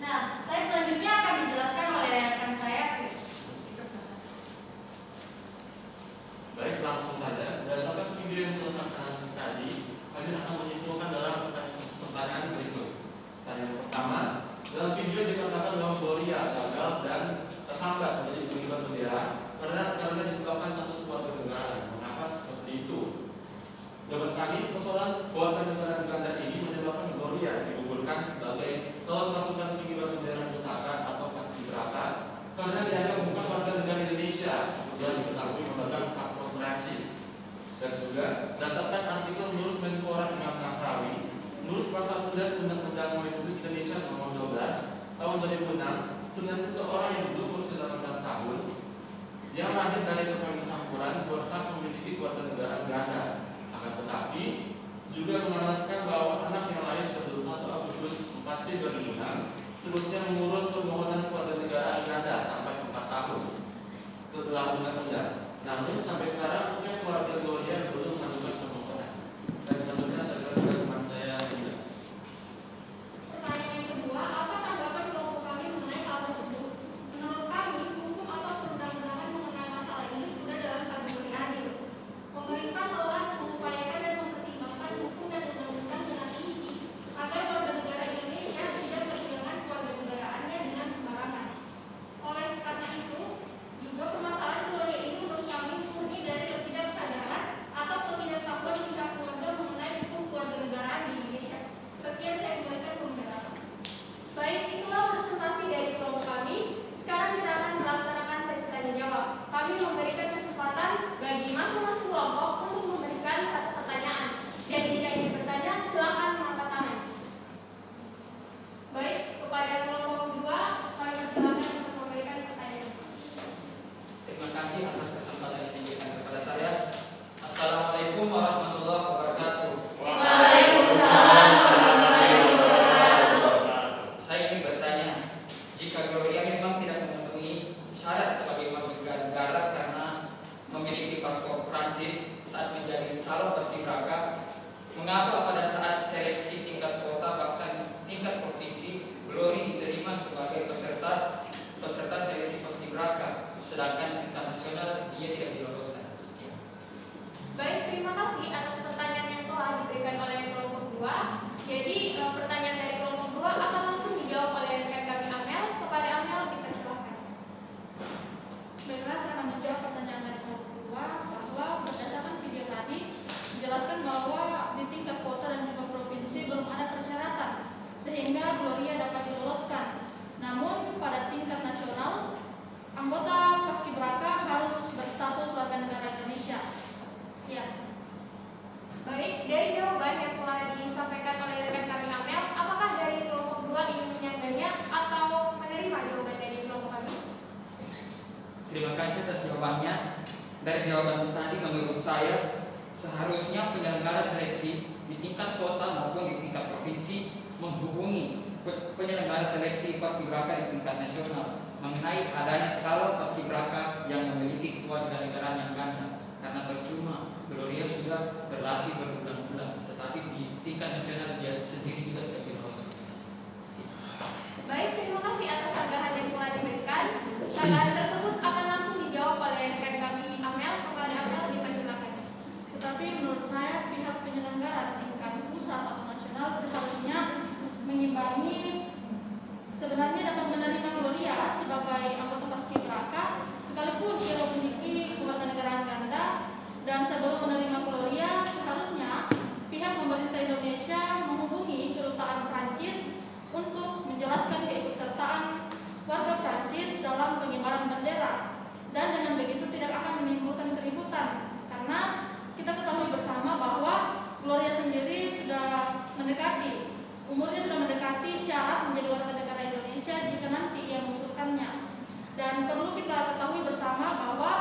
Nah, slide selanjutnya akan dijelaskan oleh rekan saya, Chris. Baik, langsung saja. Berdasarkan video yang telah kami tadi, kami akan menyimpulkan dalam pertanyaan berikut. Pertanyaan pertama, dalam video dikatakan bahwa Gloria gagal dan terhambat menjadi pengibar bendera karena disebabkan status warga negara. Mengapa seperti itu? Jawaban kami, persoalan warga negara Uganda ini menyebabkan Gloria digugurkan sebagai calon pasukan pengibar bendera pusaka atau paskibraka karena dianggap bukan warga negara Indonesia, sudah diketahui memegang paspor Prancis. Dan juga berdasarkan artikel menurut Menpora Imam Nahrawi, menurut pasal 9 Undang-Undang Republik Indonesia Nomor 12 Tahun 2006, sebenarnya seseorang yang belum berusia 18 tahun yang lahir dari kepemilikan campuran berhak memiliki keluarga negara Uganda. Akan tetapi juga mengamanatkan bahwa anak yang lahir sebelum 1 Agustus 4C 2006 terusnya mengurus permohonan keluarga negara Uganda sampai 4 tahun setelah undang-undang. Namun sampai sekarang mungkin keluarga Gloria belum mengajukan permohonan. Dan selanjutnya saya kira teman saya tidak. Pertanyaan yang kedua, apa tanggapan kelompok kami mengenai hal tersebut? Menurut kami, hukum atau perundang-undangan mengenai masalah ini sudah dalam kategori adil. Pemerintah telah mengupayakan dan mempertimbangkan hukum dan undang-undang dengan rinci agar warga negara Indonesia tidak kehilangan keluarga negaraannya dengan sembarangan. Oleh karena itu, juga permasalahan Gloria ini menurut kami murni dari ketidaksadaran atau ketidaktahuan pihak keluarga mengenai hukum keluarga negaraan di Indonesia. Sekian saya kembalikan ke penjelasan. Baik, itulah presentasi dari kelompok kami. Sekarang kita akan melaksanakan sesi tanya jawab. Kami memberikan kesempatan bagi masing-masing kelompok untuk memberikan satu pertanyaan. Dan jika ingin bertanya, silakan mengangkat tangan. Baik, kepada kelompok kedua, kami persilakan untuk memberikan pertanyaan. Terima kasih atas kesempatan yang diberikan kepada saya. Assalamualaikum warahmatullahi wabarakatuh. Waalaikumsalam warahmatullahi wabarakatuh. Saya ingin bertanya, jika Gloria memang tidak memenuhi syarat sebagai masuk negara karena memiliki paspor Prancis saat menjadi calon paskibraka, mengapa pada saat seleksi tingkat kota bahkan tingkat provinsi Gloria diterima sebagai peserta seleksi paskibraka, sedangkan tingkat nasional dia tidak diloloskan? Sekian. Baik, terima kasih atas pertanyaan yang telah diberikan oleh kelompok kedua. Jadi pertanyaan dari kelompok kedua akan langsung dijawab oleh rekan kami Amel. Kepada Amel dipersilakan. Baiklah, saya akan menjawab pertanyaan dari kelompok kedua bahwa berdasarkan video tadi dijelaskan bahwa di tingkat kota dan juga provinsi belum ada persyaratan sehingga Gloria dapat diloloskan. Namun pada tingkat nasional anggota paskibraka harus berstatus warga negara Indonesia. Sekian. Baik, dari jawaban yang telah disampaikan oleh rekan kami Amel, apakah dari kelompok kedua ingin menyanggahnya atau menerima jawaban dari kelompok kami? Terima kasih atas jawabannya. Dari jawaban tadi menurut saya seharusnya penyelenggara seleksi di tingkat kota maupun di tingkat provinsi menghubungi penyelenggara seleksi paskibraka di tingkat nasional mengenai adanya calon paskibraka yang memiliki keluarga negara yang ganda, karena percuma Gloria sudah berlatih berbulan-bulan tetapi di tingkat nasional dia sendiri juga tidak dilolos. Baik, terima kasih atas sanggahan yang telah diberikan. Sanggahan tersebut akan langsung dijawab oleh rekan kami Amel. Kepada Amel dipersilakan. Tetapi menurut saya pihak penyelenggara tingkat pusat atau nasional seharusnya mengimbangi, sebenarnya dapat menerima Gloria sebagai anggota paskibraka sekalipun dia memiliki kewarganegaraan ganda, dan sebelum menerima ketakutan karena kita ketahui bersama bahwa Gloria sendiri sudah mendekati, umurnya sudah mendekati syarat menjadi warga negara Indonesia jika nanti ia mengusulkannya. Dan perlu kita ketahui bersama bahwa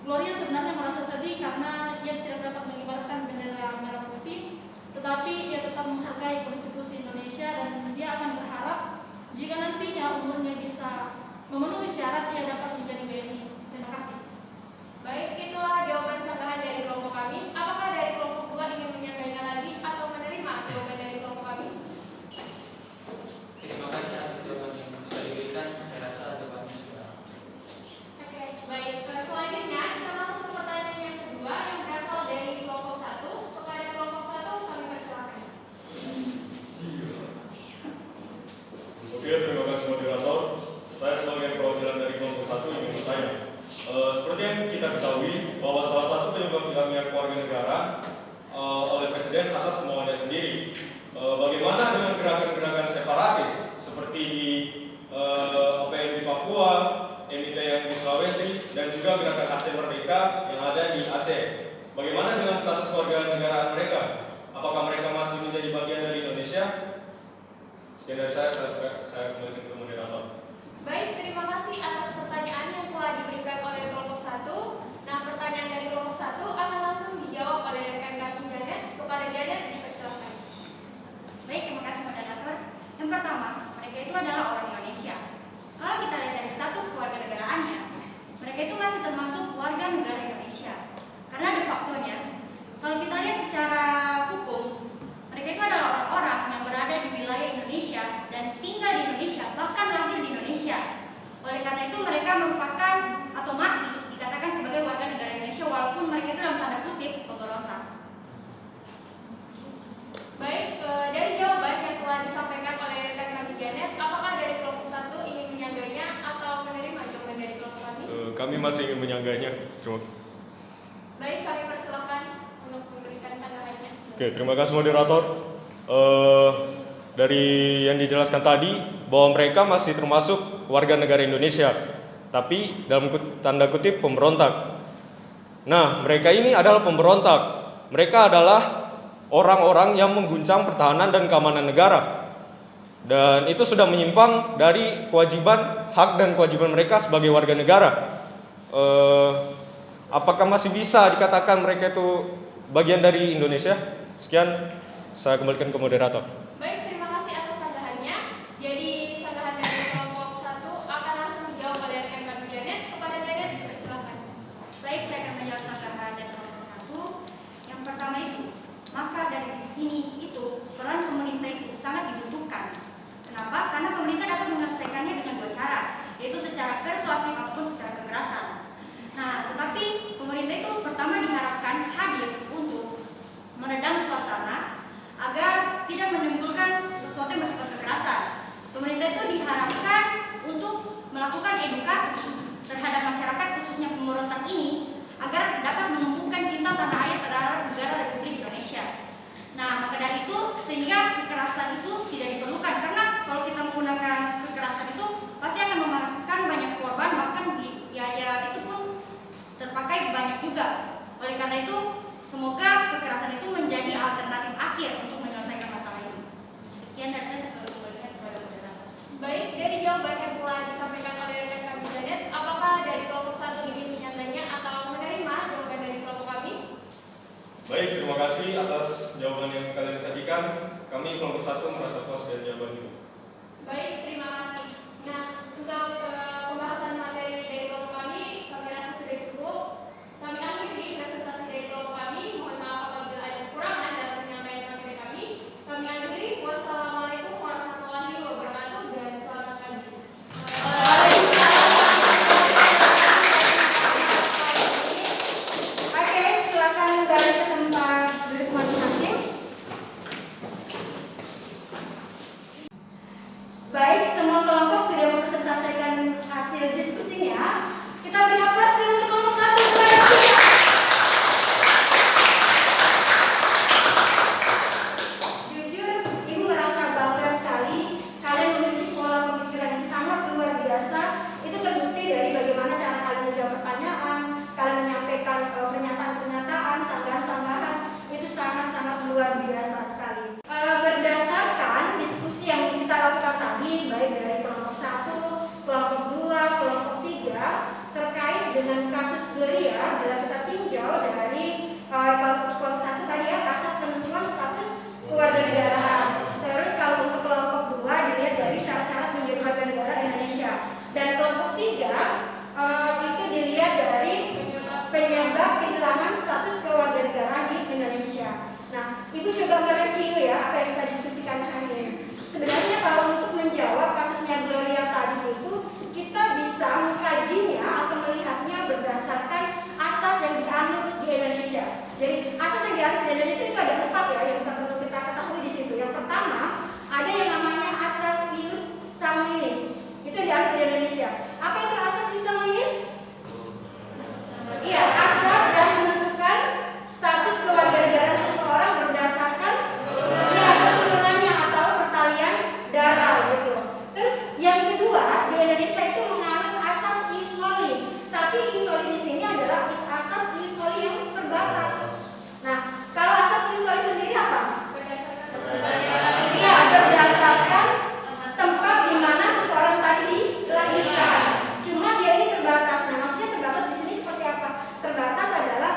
Gloria sebenarnya merasa sedih karena ia tidak dapat mengibarkan bendera merah putih, tetapi ia tetap menghargai konstitusi Indonesia dan dia akan berharap jika nantinya umurnya bisa memenuhi syarat ia dapat menjadi WNI. Terima kasih. Baik, itulah jawaban sanggahan dari kelompok kami. Apakah dari kelompok 2 ingin menyampaikan lagi atau menerima jawaban dari kelompok kami? Terima kasih atas jawaban yang sudah diberikan. Saya rasa jawabannya sudah. Oke, baik. Selanjutnya kita masuk ke pertanyaan yang kedua yang berasal dari kelompok 1. Kepada kelompok 1 kami persilakan. Oke, terima kasih moderator. Saya sebagai perwakilan dari kelompok 1 ingin bertanya. Seperti yang kita ketahui bahwa salah satu penyebab hilangnya keluarga negara oleh Presiden atas kemauannya sendiri. Bagaimana dengan gerakan-gerakan separatis seperti di OPM di Papua, MIT yang di Sulawesi, dan juga gerakan Aceh Merdeka yang ada di Aceh? Bagaimana dengan status keluarga negaraan mereka? Apakah mereka masih menjadi bagian dari Indonesia? Sekian dari saya kembali ke moderator. Baik, terima kasih atas pertanyaan yang telah diberikan oleh kelompok 1. Nah, pertanyaan dari kelompok 1 akan langsung dijawab oleh rekan kami Janet. Kepada Janet, dipersilakan. Baik, terima kasih moderator. Yang pertama, mereka itu adalah orang Indonesia. Kalau kita lihat dari status keluarga negaraannya, mereka itu masih termasuk warga negara Indonesia. Karena de factonya, kalau kita lihat secara hukum, mereka itu adalah orang-orang yang berada di wilayah Indonesia dan tinggal di Indonesia, bahkan lahir di Indonesia. Oleh karena itu mereka merupakan atau masih dikatakan sebagai warga negara Indonesia walaupun mereka itu dalam tanda kutip pemberontak. Baik, dari jawaban yang telah disampaikan oleh rekan kami Janet, apakah dari kelompok 1 ingin menyanggahnya atau menerima jawaban dari kelompok kami? Kami masih ingin menyanggahnya. Baik, kami persilakan untuk memberikan sanggahannya. Oke, terima kasih moderator. Dari yang dijelaskan tadi bahwa mereka masih termasuk warga negara Indonesia, tapi dalam tanda kutip pemberontak. Nah, mereka ini adalah pemberontak. Mereka adalah orang-orang yang mengguncang pertahanan dan keamanan negara. Dan itu sudah menyimpang dari kewajiban, hak dan kewajiban mereka sebagai warga negara. Apakah masih bisa dikatakan mereka itu bagian dari Indonesia? Sekian, saya kembalikan ke moderator. Baik, terima kasih atas sanggahannya. Jadi sanggahan dari kelompok 1 akan langsung dijawab oleh rekan kami Janet. Kepada Janet, dipersilakan. Baik, saya akan menjawab sanggahan dari kelompok 1. Yang pertama itu, maka dari di sini itu peran pemerintah itu sangat dibutuhkan. Kenapa? Karena pemerintah dapat menyelesaikannya dengan 2 cara, yaitu secara persuasif maupun secara kekerasan. Nah, tetapi pemerintah itu pertama diharapkan hadir untuk meredam suasana agar tidak menimbulkan sesuatu yang bersifat kekerasan. Pemerintah itu diharapkan untuk melakukan edukasi terhadap masyarakat khususnya pemberontak ini agar dapat menumbuhkan cinta tanah air terhadap negara Republik Indonesia. Nah, maka dari itu sehingga kekerasan itu tidak diperlukan karena kalau kita menggunakan kekerasan itu pasti akan memakan banyak korban, bahkan biaya itu pun terpakai banyak juga. Oleh karena itu semoga kekerasan itu menjadi alternatif akhir untuk menyelesaikan masalah ini. Sekian dari saya kembalikan kepada moderator. Baik, dari jawaban yang telah disampaikan oleh rekan kami Janet, apakah dari kelompok 1 ingin menyantainya atau menerima jawaban dari kelompok kami? Baik, terima kasih atas jawaban yang kalian sajikan. Kami kelompok 1 merasa puas dengan jawaban ini. Baik, terima kasih. Nah, untuk pembahasan materi dari kelompok kami rasa sudah cukup. Kami akhiri presentasi dari kelompok kami. Mohon maaf apabila ada kekurangan dalam penyampaian materi kami. Kami akhiri. Wassalamualaikum warahmatullahi wabarakatuh dan selamat pagi. Oke, silakan balik ke tempat duduk masing-masing. Baik. di Indonesia itu ada 4 ya yang perlu kita ketahui di situ. Yang pertama ada yang namanya asas ius sanguinis. Itu dianut di Indonesia. Apa itu asas ius sanguinis? Iya, asas yang menentukan status kewarganegaraan seseorang berdasarkan keturunannya atau pertalian darah gitu. Terus yang kedua di Indonesia itu menganut asas ius soli. Tapi ius soli di sini adalah asas ius soli yang terbatas. Nah, kalau asas ius soli sendiri apa? Iya, berdasarkan tempat di mana seseorang tadi dilahirkan. Cuma dia ini terbatas. Nah, maksudnya terbatas di sini seperti apa? Terbatas adalah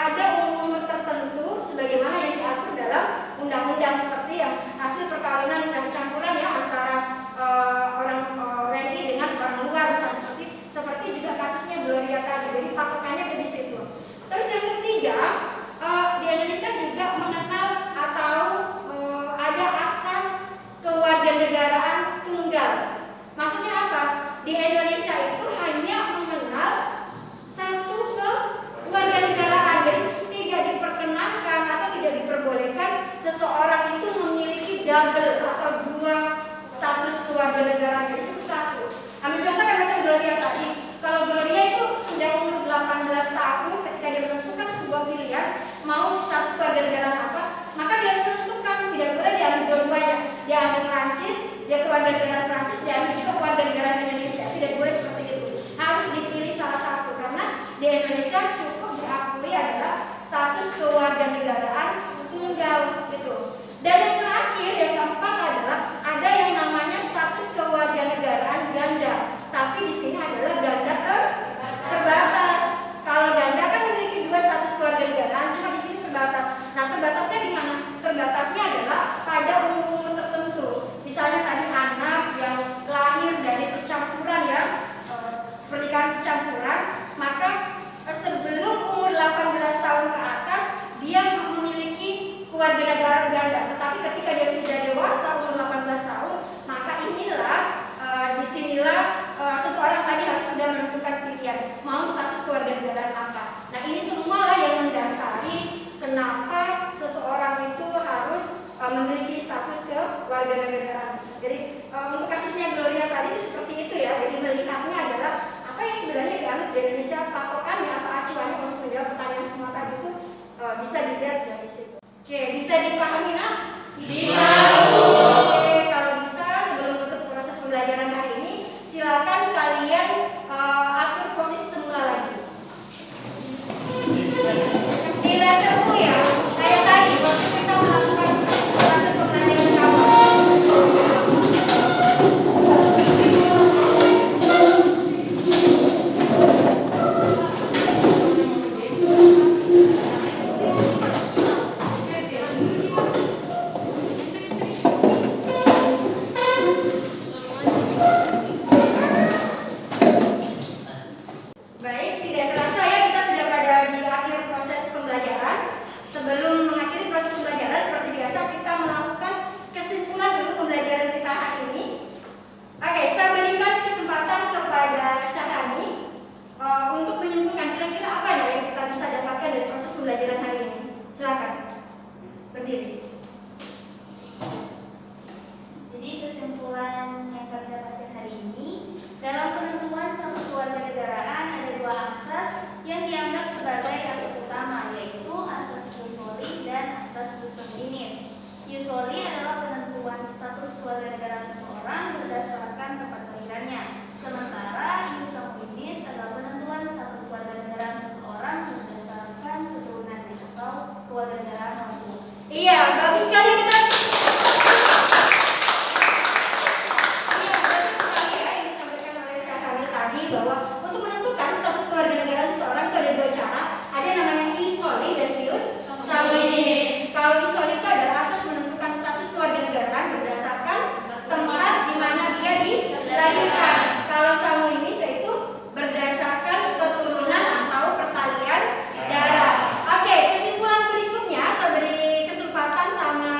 ada umur tertentu sebagaimana yang diatur dalam undang-undang seperti yang hasil perkawinan dan campuran ya antara orang WNI dengan orang luar seperti juga kasusnya Gloria tadi. Jadi patokannya ada di situ. Terus yang ketiga di Indonesia juga mengenal atau ada asas kewarganegaraan tunggal. Maksudnya apa? Di Indonesia itu hanya mengenal satu kewarganegaraan. Jadi tidak diperkenankan atau tidak diperbolehkan seseorang itu memiliki double atau 2 status kewarganegaraan. Jadi cukup 1. Ambil contoh kayak macam Gloria tadi. Kalau Gloria itu sudah umur 18 tahun ketika dia menentukan sebuah pilihan mau status kewarganegaraan apa, maka dia harus tentukan, tidak boleh diambil dua-duanya. Dia ambil Prancis, dia kewarganegaraan Prancis, dia ambil juga kewarganegaraan Indonesia. Tidak boleh seperti itu. Harus dipilih salah satu karena di Indonesia cukup diakui adalah status kewarganegaraan tunggal gitu. Dan yang terakhir, yang keempat adalah ada yang namanya status kewarganegaraan ganda. Tapi di sini adalah ganda terbatas. Kalau ganda kan memiliki 2 status kewarganegaraan, cuma di sini terbatas. Nah, terbatasnya di mana? Terbatasnya adalah pada umur tertentu. Misalnya tadi anak yang lahir dari percampuran ya, pernikahan percampuran, maka sebelum umur 18 tahun ke atas dia memiliki kewarganegaraan ganda. Tetapi ketika dia sudah dewasa umur 18 tahun, maka inilah disinilah seseorang tadi harus sudah menentukan pilihan mau status kewarganegaraan apa. Nah, ini semua yang mendasari kenapa seseorang itu harus memiliki status kewarganegaraan. Jadi untuk kasusnya Gloria tadi itu seperti itu ya. Jadi melihatnya adalah apa yang sebenarnya dianut di Indonesia, patokannya atau acuannya untuk menjawab pertanyaan semua tadi itu bisa dilihat dari situ. Oke, bisa dipahami nak? Bisa. Oke, kalau bisa sebelum menutup proses pembelajaran hari ini, silakan kalian atur posisi semula lagi. Di letter U ya, kayak tadi waktu kita melakukan proses pembelajaran awal. Baik, tidak terasa ya kita sudah pada di akhir proses pembelajaran. Sebelum mengakhiri proses pembelajaran seperti biasa kita melakukan kesimpulan dulu pembelajaran kita hari ini. Oke, saya berikan kesempatan kepada Syahani untuk menyimpulkan kira-kira apa ya yang kita bisa dapatkan dari proses pembelajaran hari ini. Silakan berdiri. Jadi kesimpulan yang kami dapatkan hari ini, dalam penentuan status kewarganegaraan ada 2 asas yang dianggap sebagai asas utama, yaitu asas ius soli dan asas ius sanguinis. Ius soli adalah penentuan status kewarganegaraan seseorang berdasarkan tempat kelahirannya, sementara ius sanguinis adalah penentuan status kewarganegaraan seseorang berdasarkan keturunan atau kewarganegaraan orang tua. Iya, bagus sekali kita. Bahwa untuk menentukan status kewarganegaraan seseorang itu ada 2 cara. Ada yang namanya ius soli dan ius sanguinis. Kalau ius soli itu adalah asas menentukan status kewarganegaraan berdasarkan tempat di mana dia dilahirkan. Kalau sanguinis itu berdasarkan keturunan atau pertalian darah. Oke, kesimpulan berikutnya saya beri kesempatan sama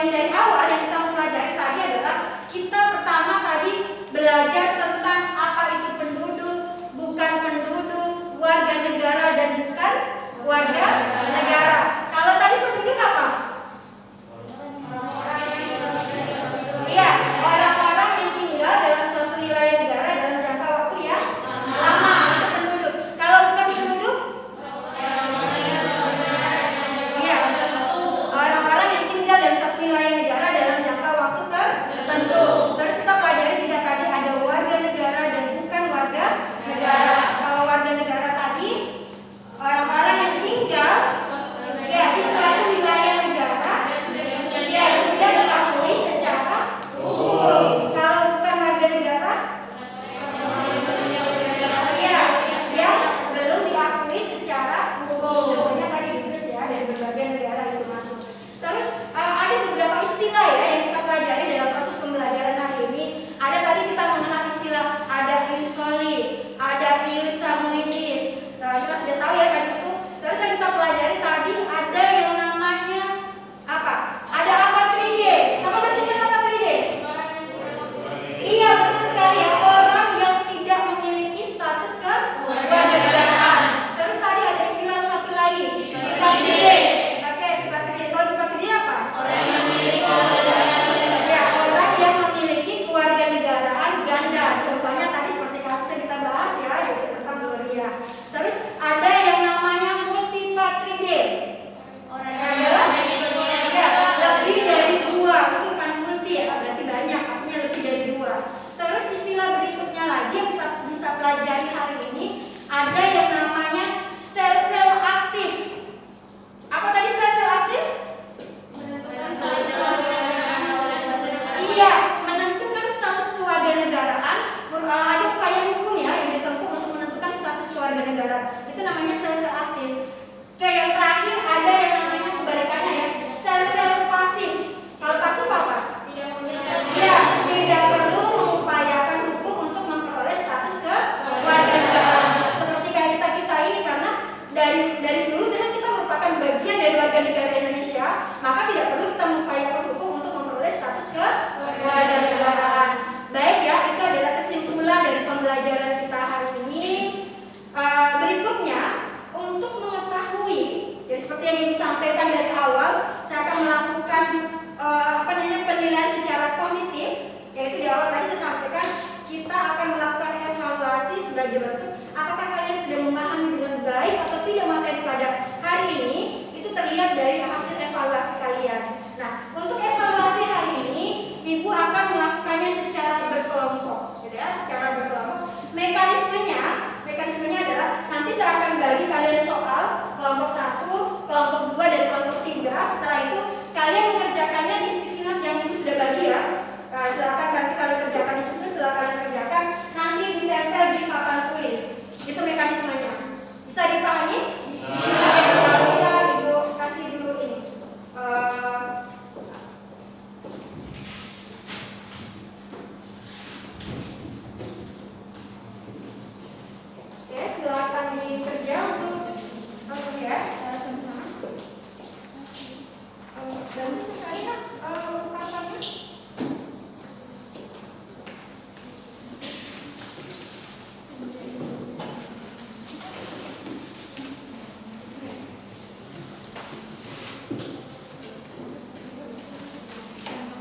yang dari awal yang kita pelajari tadi adalah kita pertama tadi belajar tentang apa itu penduduk, bukan penduduk, warga negara dan bukan warga negara. Kalau tadi penduduk apa? Iya, orang-orang yang tinggal dalam suatu wilayah negara dalam jangka waktu yang lama, itu penduduk. Kalau bukan penduduk? Iya, orang-orang yang tinggal dalam suatu wilayah negara dalam jangka waktu tertentu. Terus kita pelajari jika tadi ada warga negara dan bukan warga negara. Kalau warga negara tadi orang-orang yang tinggal ya di suatu wilayah negara ya sudah diakui secara hukum. Kalau bukan warga negara ya yang belum diakui secara hukum. Contohnya tadi Inggris ya, dari berbagai negara itu masuk. Terus ada beberapa istilah ya yang kita pelajari dalam proses pembelajaran hari ini. Ada tadi kita mengenal istilah, ada ius soli, ada ius sanguinis. Kita sudah tahu ya tadi itu. Terus yang kita pelajari tadi ada yang namanya apa? Ada apatride. Sama masih ingat apatride? Iya, betul sekali ya. Orang yang tidak memiliki status kewarganegaraan. Terus tadi ada istilah satu lagi, apatride. Oke, apatride. Kalau apatride apa? Ya, orang yang memiliki kewarganegaraan ganda. Contohnya tadi seperti kasus yang kita bahas ya, yaitu tentang Gloria. Terus ada yang namanya multipatride. Adalah ya, lebih dari dua. Itu kan multi ya, berarti banyak, artinya lebih dari dua. Terus istilah berikutnya lagi yang kita bisa pelajari hari ini, ada yang namanya sel-sel aktif. Apa tadi sel-sel aktif? Iya, menentukan status kewarganegaraan. Ada upaya hukum ya yang ditempuh untuk menentukan status kewarganegaraan. Itu namanya sel-sel aktif. Oke, yang terakhir ada yang namanya kebalikannya ya, sel-sel pasif. Kalau pasif apa? Iya, tidak perlu mengupayakan hukum untuk memperoleh status kewarganegaraan. Seperti kayak kita ini, karena dari dulu memang kita merupakan bagian dari warga negara Indonesia, maka tidak perlu kita mengupayakan hukum untuk memperoleh status kewarganegaraan. Baik ya, itu adalah kesimpulan dari pembelajaran kita hari ini. Berikutnya, untuk mengetahui, ya seperti yang Ibu sampaikan dari awal, saya akan melakukan penilaian secara kognitif, yaitu di awal tadi saya sampaikan kita akan melakukan evaluasi sebagai bentuk apakah kalian sudah memahami dengan baik atau tidak materi pada hari ini. Itu terlihat dari hasil evaluasi kalian. Nah, untuk evaluasi hari ini, Ibu akan melakukannya secara berkelompok, gitu ya, secara berkelompok. Mekanismenya adalah nanti saya akan bagi kalian soal kelompok 1, kelompok 2 dan kelompok 3. Setelah itu kalian mengerjakannya di sticky note yang Ibu sudah bagi ya. Silakan nanti kalian kerjakan di situ. Setelah kalian kerjakan, nanti ditempel di papan tulis. Itu mekanismenya. Bisa dipahami? Kalau bisa Ibu kasih dulu ini. Oke, silakan dikerja untuk ya, sama-sama. Bagus sekali ya papannya.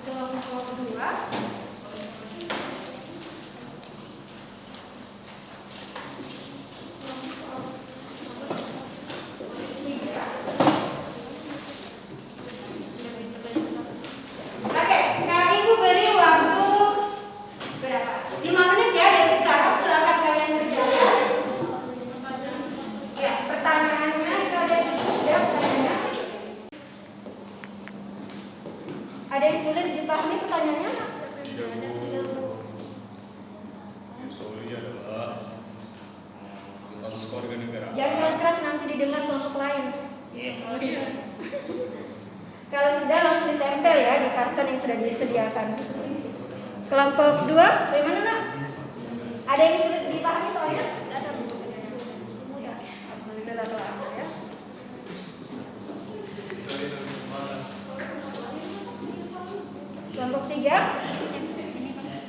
Kelompok 2. Oke, nah Ibu beri waktu berapa? 5 menit ya dari sekarang. Silakan kalian kerjakan. Ya, pertanyaannya itu ada sudah pertanyaannya. Ada yang sulit dipahami pertanyaannya? Soli adalah status kewarganegaraan. Jangan keras-keras nanti didengar kelompok lain. Kalau sudah langsung ditempel ya di karton yang sudah disediakan. Kelompok 2, bagaimana nak? Ada yang sulit dipahami soalnya? Ya, alhamdulillah telah ya.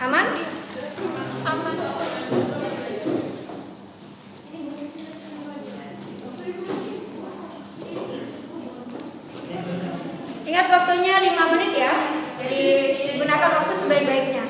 Aman? Ingat waktunya 5 menit ya. Jadi gunakan waktu sebaik-baiknya.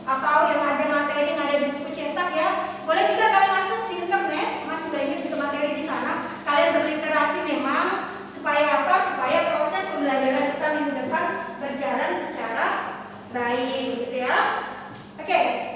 atau yang ada materi yang ada di buku cetak ya. Boleh juga kalian akses di internet, masih banyak juga materi di sana. Kalian berliterasi memang supaya apa? Supaya proses pembelajaran kita minggu depan berjalan secara baik gitu ya. Oke.